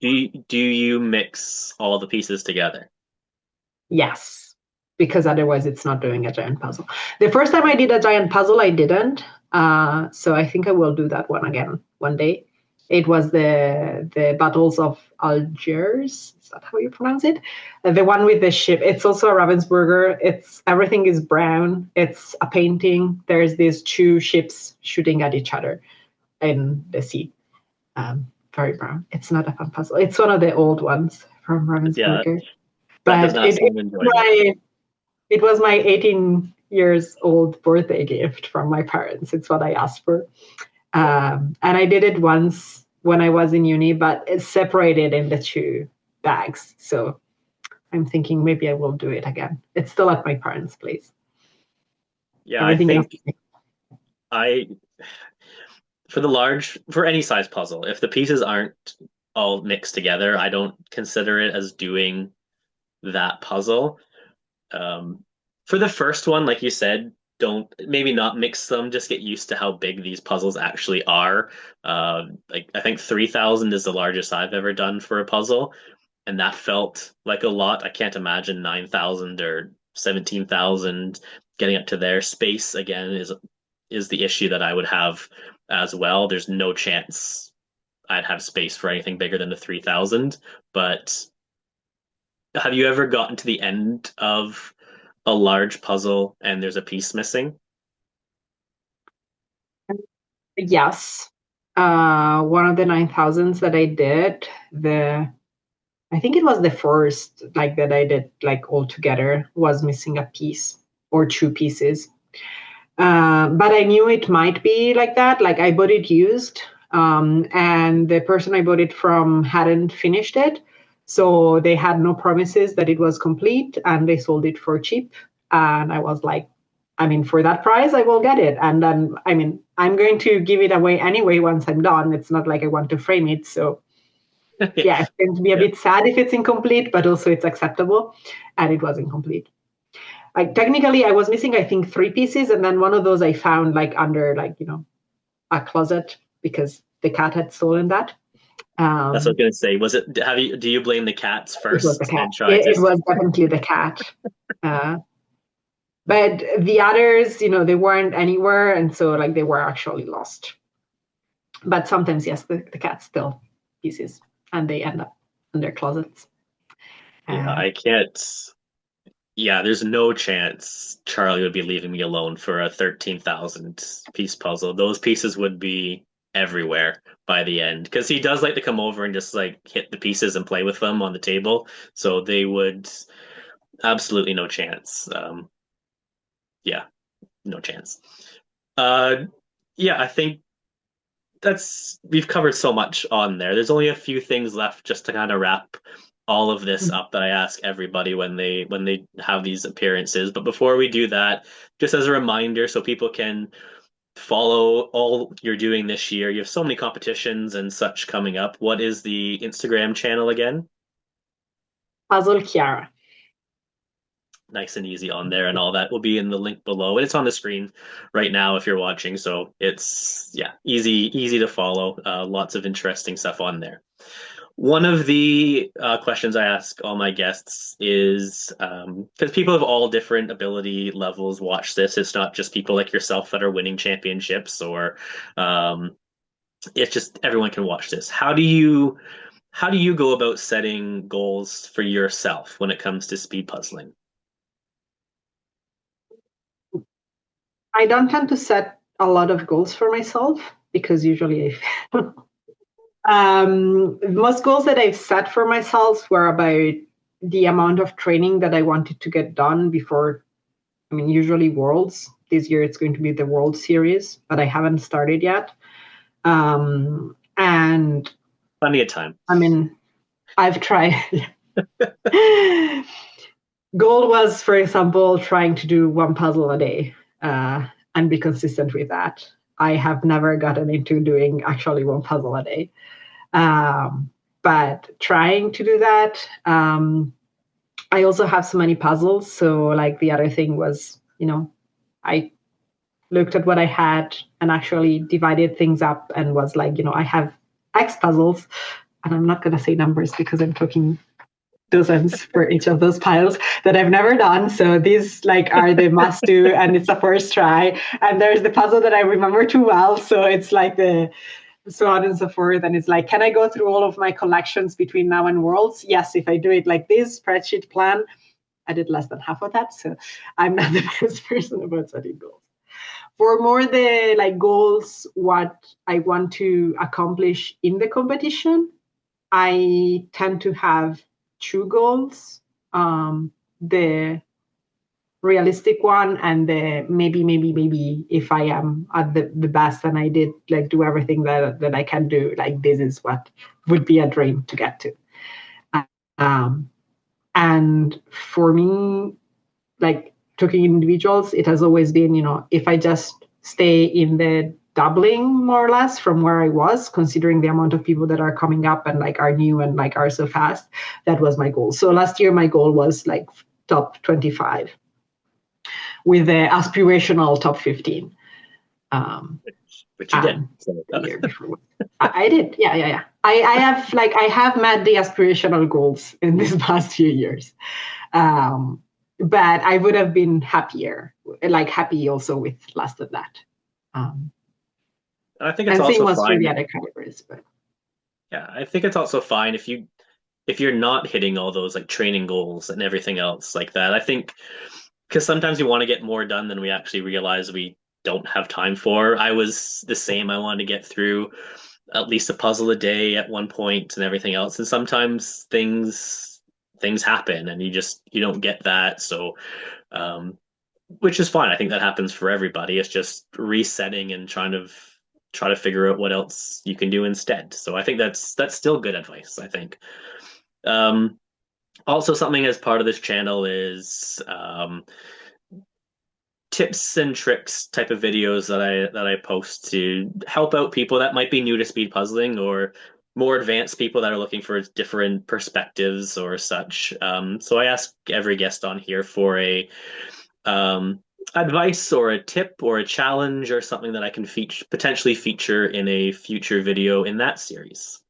that. do you mix all the pieces together? Yes, because otherwise it's not doing a giant puzzle. The first time I did a giant puzzle, I didn't. So I think I will do that one again one day. It was the Battles of Algiers. Is that how you pronounce it? The one with the ship. It's also a Ravensburger. It's everything is brown. It's a painting. There's these two ships shooting at each other in the sea. Very brown. It's not a fun puzzle. It's one of the old ones from Yeah, Ravensburger. that does But not seem enjoyable. it was my 18 years old birthday gift from my parents. It's what I asked for. And I did it once when I was in uni, but it's separated into two bags. So I'm thinking maybe I will do it again. It's still at my parents' place. Yeah, I Everything else. think I for any size puzzle, if the pieces aren't all mixed together, I don't consider it as doing that puzzle. Um, for the first one, like you said, don't maybe not mix them. Just get used to how big these puzzles actually are. Like I think 3,000 is the largest I've ever done for a puzzle, and that felt like a lot. I can't imagine 9,000 or 17,000 getting up to their space again is the issue that I would have as well. There's no chance I'd have space for anything bigger than the 3,000. But have you ever gotten to the end of a large puzzle and there's a piece missing? Yes. One of the 9,000s that I did, I think it was the first like that I did like all together was missing a piece or two pieces. But I knew it might be like that. Like I bought it used, and the person I bought it from hadn't finished it. So they had no promises that it was complete and they sold it for cheap. And I was like, I mean, for that price, I will get it. And then, I mean, I'm going to give it away anyway once I'm done. It's not like I want to frame it. So yeah, it's going to be a Yeah. bit sad if it's incomplete, but also it's acceptable. And it was incomplete. Like technically I was missing I think three pieces, and then one of those I found like under like a closet because the cat had stolen that. That's what I was um gonna say. Was it, do you blame the cats it was the first cat. and try to It was definitely the cat. uh but the others, they weren't anywhere, and so like they were actually lost. But sometimes yes, the cat still pieces and they end up in their closets. yeah, uh I can't. Yeah, there's no chance Charlie would be leaving me alone for a 13,000 piece puzzle. Those pieces would be everywhere by the end because he does like to come over and just like hit the pieces and play with them on the table. So they would absolutely no chance. Yeah, no chance. Uh, yeah, I think that's we've covered so much on there. There's only a few things left just to kind of wrap all of this up that I ask everybody when they have these appearances. But before we do that, just as a reminder, so people can follow all you're doing this year. You have so many competitions and such coming up. What is the Instagram channel again? Puzzle Chiara. nice and easy on there, and all that will be in the link below. And it's on the screen right now if you're watching. So it's yeah, easy to follow. Lots of interesting stuff on there. One of the questions I ask all my guests is because people of all different ability levels watch this. It's not just people like yourself that are winning championships, or um, it's just everyone can watch this. How do you go about setting goals for yourself when it comes to speed puzzling? I don't tend to set a lot of goals for myself because usually I fail. Most goals that I've set for myself were about the amount of training that I wanted to get done before. I mean, usually Worlds. This year it's going to be the World Series, but I haven't started yet. And Plenty of time. I mean, I've tried. Goal was, for example, trying to do one puzzle a day and be consistent with that. I have never gotten into doing actually one puzzle a day. But trying to do that, I also have so many puzzles. So, like, the other thing was, I looked at what I had and actually divided things up and was like, I have X puzzles, and I'm not going to say numbers because I'm talking dozens for each of those piles that I've never done. So these like are the must do, and it's the first try. And there's the puzzle that I remember too well. So it's like the so on and so forth. And it's like, can I go through all of my collections between now and Worlds? Yes, if I do it like this spreadsheet plan. I did less than half of that. So I'm not the best person about setting goals. For more the like goals, what I want to accomplish in the competition, I tend to have two goals. The realistic one and the maybe if I am at the best and I did like do everything that I can do, like this is what would be a dream to get to. Um, and for me, like talking individuals, it has always been, if I just stay in the doubling more or less from where I was, considering the amount of people that are coming up and like are new and like are so fast, that was my goal. So last year, my goal was like top 25 with the aspirational top 15. Which you did. The year before. I did. Yeah. I have met the aspirational goals in these past few years. But I would have been happy also with less than that. I think it's also same was for fine. the other categories, but Yeah, I think it's also fine if you're not hitting all those like training goals and everything else like that. I think because sometimes we want to get more done than we actually realize we don't have time for. I was the same. I wanted to get through at least a puzzle a day at one point and everything else. And sometimes things happen and you don't get that. So which is fine. I think that happens for everybody. It's just resetting and try to figure out what else you can do instead. So I think that's still good advice, I think. Um, Also, something as part of this channel is tips and tricks type of videos that I post to help out people that might be new to speed puzzling or more advanced people that are looking for different perspectives or such. So I ask every guest on here for a advice or a tip or a challenge or something that I can potentially feature in a future video in that series.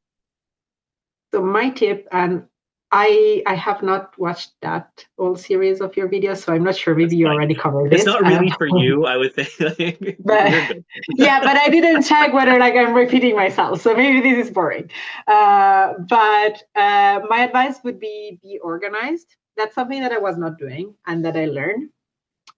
so my tip, and I have not watched that whole series of your videos, so I'm not sure. That's Maybe you fine. already covered It's it. not really for you, I would think. But You're good. yeah, but I didn't check whether like I'm repeating myself, so maybe this is boring. But my advice would be organized. That's something that I was not doing and that I learned,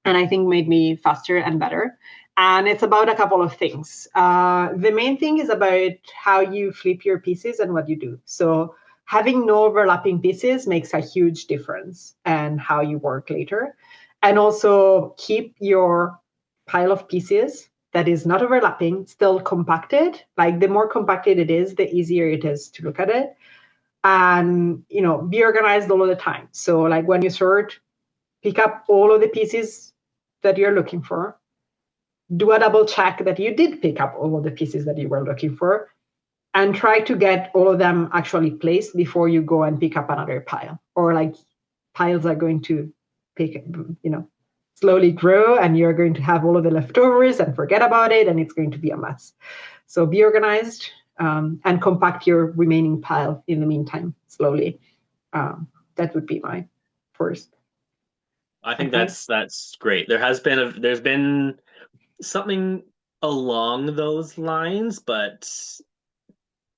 and I think made me faster and better. And it's about a couple of things. The main thing is about how you flip your pieces and what you do. So having no overlapping pieces makes a huge difference and how you work later. And also keep your pile of pieces that is not overlapping still compacted. Like the more compacted it is, the easier it is to look at it. And be organized all of the time. So like when you sort, pick up all of the pieces that you're looking for, do a double check that you did pick up all of the pieces that you were looking for, and try to get all of them actually placed before you go and pick up another pile, or like piles are going to pick, slowly grow, and you're going to have all of the leftovers and forget about it, and it's going to be a mess. So be organized, and compact your remaining pile in the meantime, slowly. That would be my first I think advice. that's great. There's been something along those lines, but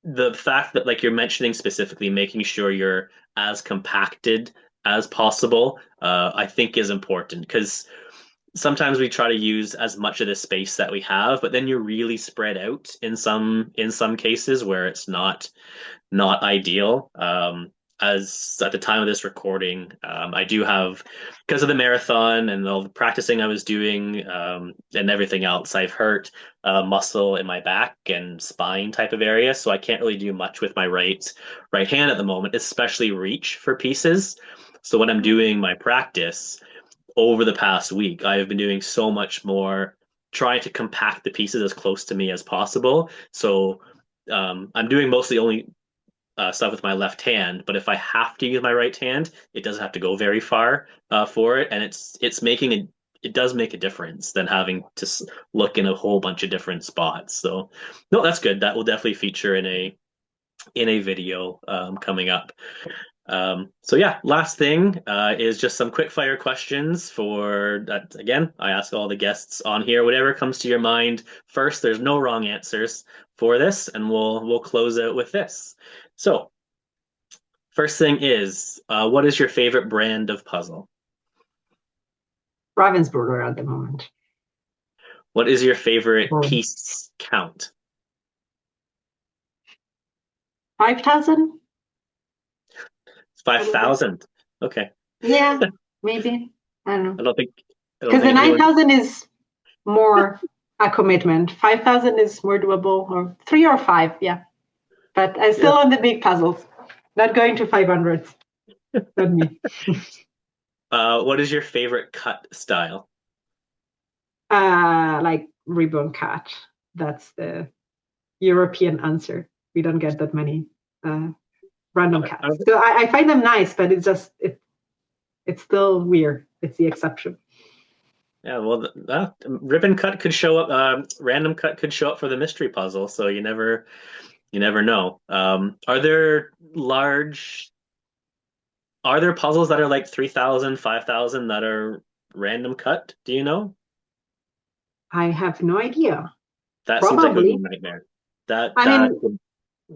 the fact that like you're mentioning specifically making sure you're as compacted as possible, I think is important because sometimes we try to use as much of the space that we have, but then you're really spread out in some cases where it's not ideal. As at the time of this recording, I do have, because of the marathon and all the practicing I was doing, and everything else, I've hurt a muscle in my back and spine type of area, so I can't really do much with my right hand at the moment, especially reach for pieces. So when I'm doing my practice over the past week, I have been doing so much more trying to compact the pieces as close to me as possible. So I'm doing mostly only stuff with my left hand, but if I have to use my right hand, it doesn't have to go very far for it, and it's making it does make a difference than having to look in a whole bunch of different spots. So, no, that's good. That will definitely feature in a video coming up. So yeah, last thing is just some quick fire questions for that. Again, I ask all the guests on here, whatever comes to your mind first. There's no wrong answers for this, and we'll close out with this. So, first thing is, what is your favorite brand of puzzle? Ravensburger at the moment. What is your favorite Oh. piece count? 5,000? 5,000. Okay. Yeah, maybe. I don't know. I don't think I don't Because the think anyone. 9,000 is more a commitment. 5,000 is more doable, or 3 or 5, yeah. But I'm Yeah. still on the big puzzles. Not going to 500. Not me. What is your favorite cut style? Like ribbon cut. That's the European answer. We don't get that many random I cuts. So I find them nice, but it's still weird. It's the exception. Yeah, well, ribbon cut could show up. Random cut could show up for the mystery puzzle, so you never know. Are there large? Are there puzzles that are like 3,000, 5,000 that are random cut? Do you know? I have no idea. That seems like it would be a Probably. nightmare. That I that mean, would,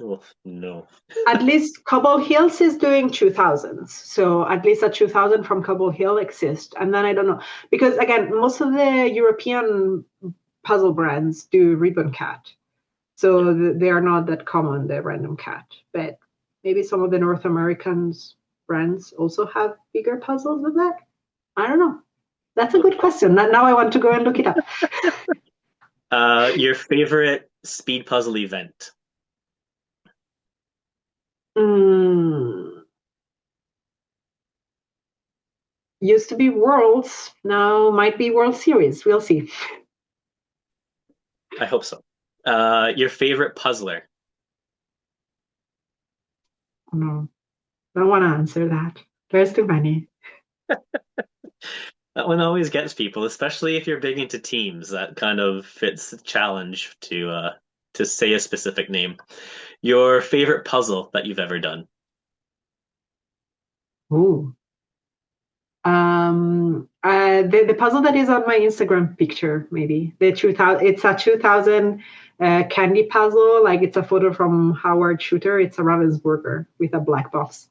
oh, no. at least Cobble Hills is doing 2000s. So at least a 2000 from Cobble Hill exists. And then I don't know. Because again, most of the European puzzle brands do ribbon cut. Yeah. So they are not that common, the random cut. But maybe some of the North Americans brands also have bigger puzzles than that. I don't know. That's a good Okay. question. Now I want to go and look it up. Your favorite speed puzzle event? Mm, used to be Worlds. Now might be World Series. We'll see. I hope so. Your favorite puzzler? No, don't want to answer that. There's too many. That one always gets people, especially if you're big into teams. That kind of fits the challenge to say a specific name. Your favorite puzzle that you've ever done? Ooh. The puzzle that is on my Instagram picture, maybe the 2000. It's a 2000 candy puzzle. Like it's a photo from Howard Shooter. It's a Ravensburger with a black box.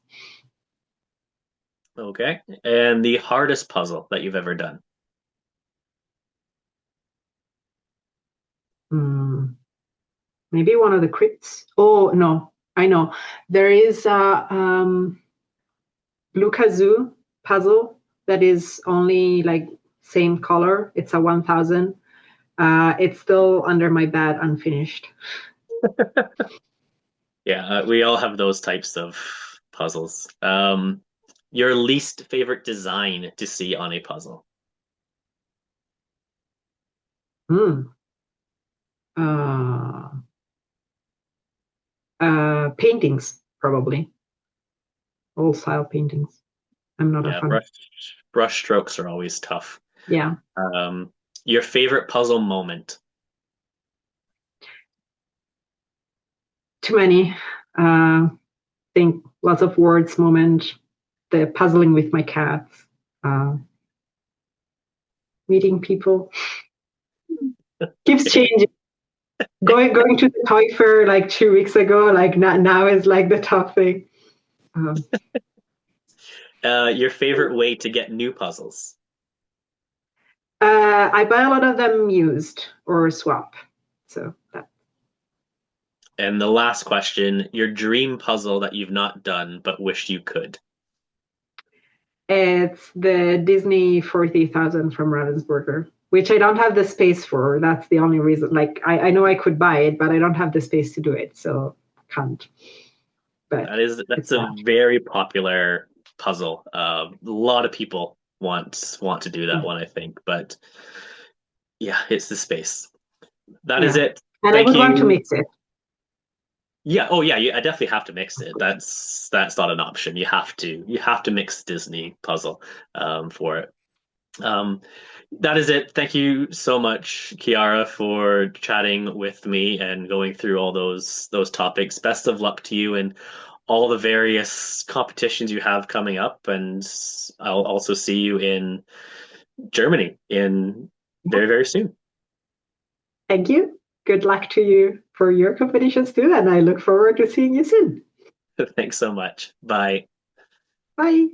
Okay. And the hardest puzzle that you've ever done? Hmm. Maybe one of the crypts. Oh no, I know. There is a blue kazoo puzzle that is only like same color. It's a 1000. It's still under my bed unfinished. Yeah, we all have those types of puzzles. Your least favorite design to see on a puzzle? Hmm. Paintings, probably. Old style paintings. I'm not a Yeah, fan. brush strokes are always tough. Yeah, Um, your favorite puzzle moment? too many. Think lots of words moment. The puzzling with my cats. Uh, Meeting people keeps changing. Going to the toy fair like 2 weeks ago, like now is like the top thing. Um, Your favorite way to get new puzzles? I buy a lot of them used or swap. So that And the last question, your dream puzzle that you've not done but wish you could. it's the Disney 40,000 from Ravensburger, which I don't have the space for. That's the only reason. Like I know I could buy it, but I don't have the space to do it, so can't. But That's it's a that. very popular puzzle. A lot of people want to do that Yeah. one, I think. But yeah, it's the space. That is Yeah. it. And I Thank would want to you. mix it. Yeah, oh yeah, I definitely have to mix it. That's not an option. You have to mix Disney puzzle for it. Um, that is it. Thank you so much, Kiara, for chatting with me and going through all those topics. Best of luck to you and all the various competitions you have coming up, and I'll also see you in Germany in very, very soon. Thank you. Good luck to you for your competitions too, and I look forward to seeing you soon. Thanks so much. Bye. Bye.